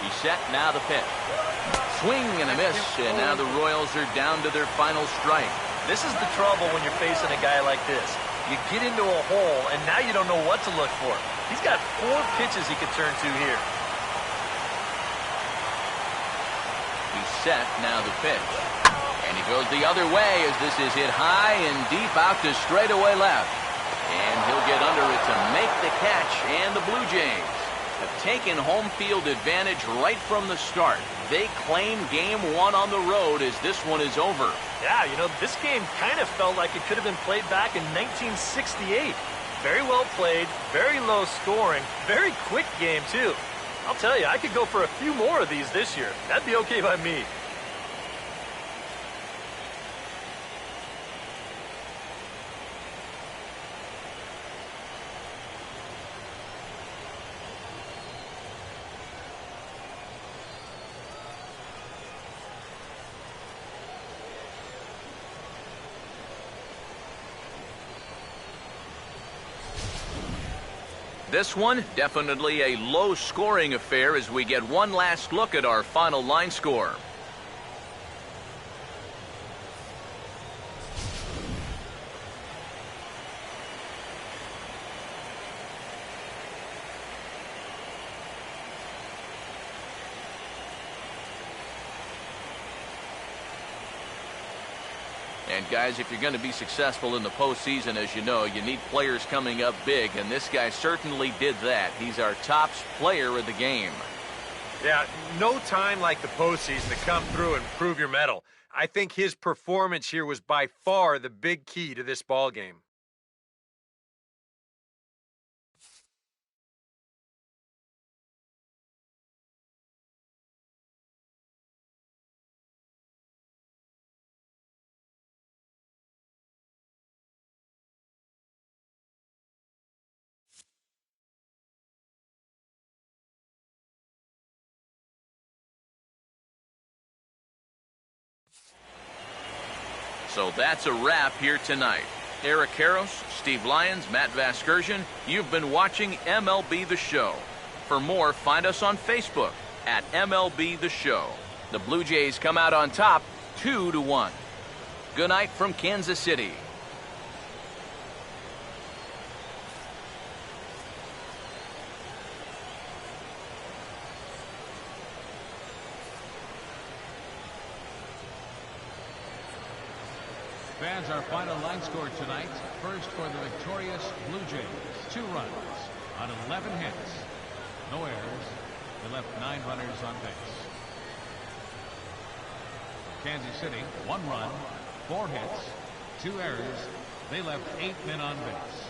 He's set, now the pitch. Swing and a miss, and now the Royals are down to their final strike. This is the trouble when you're facing a guy like this. You get into a hole, and now you don't know what to look for. He's got 4 pitches he could turn to here. He's set, now the pitch. And he goes the other way as this is hit high and deep out to straightaway left. And he'll get under it to make the catch, and the Blue Jays have taken home field advantage right from the start. They claim game 1 on the road as this one is over. Yeah, you know, this game kind of felt like it could have been played back in 1968. Very well played, very low scoring, very quick game, too. I'll tell you, I could go for a few more of these this year. That'd be okay by me. This one, definitely a low-scoring affair as we get one last look at our final line score. And guys, if you're going to be successful in the postseason, as you know, you need players coming up big, and this guy certainly did that. He's our top player of the game. Yeah, no time like the postseason to come through and prove your mettle. I think his performance here was by far the big key to this ball game. So that's a wrap here tonight. Eric Karros, Steve Lyons, Matt Vasgersian, you've been watching MLB The Show. For more, find us on Facebook at MLB The Show. The Blue Jays come out on top 2-1. Good night from Kansas City. Fans, our final line score tonight. First for the victorious Blue Jays, 2 runs on 11 hits. No errors. They left 9 runners on base. Kansas City, 1 run, 4 hits, 2 errors. They left 8 men on base.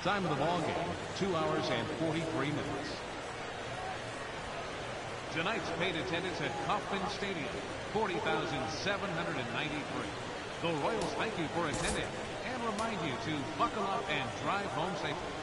Time of the ball game, 2 hours and 43 minutes. Tonight's paid attendance at Kauffman Stadium, 40,793. The Royals thank you for attending and remind you to buckle up and drive home safely.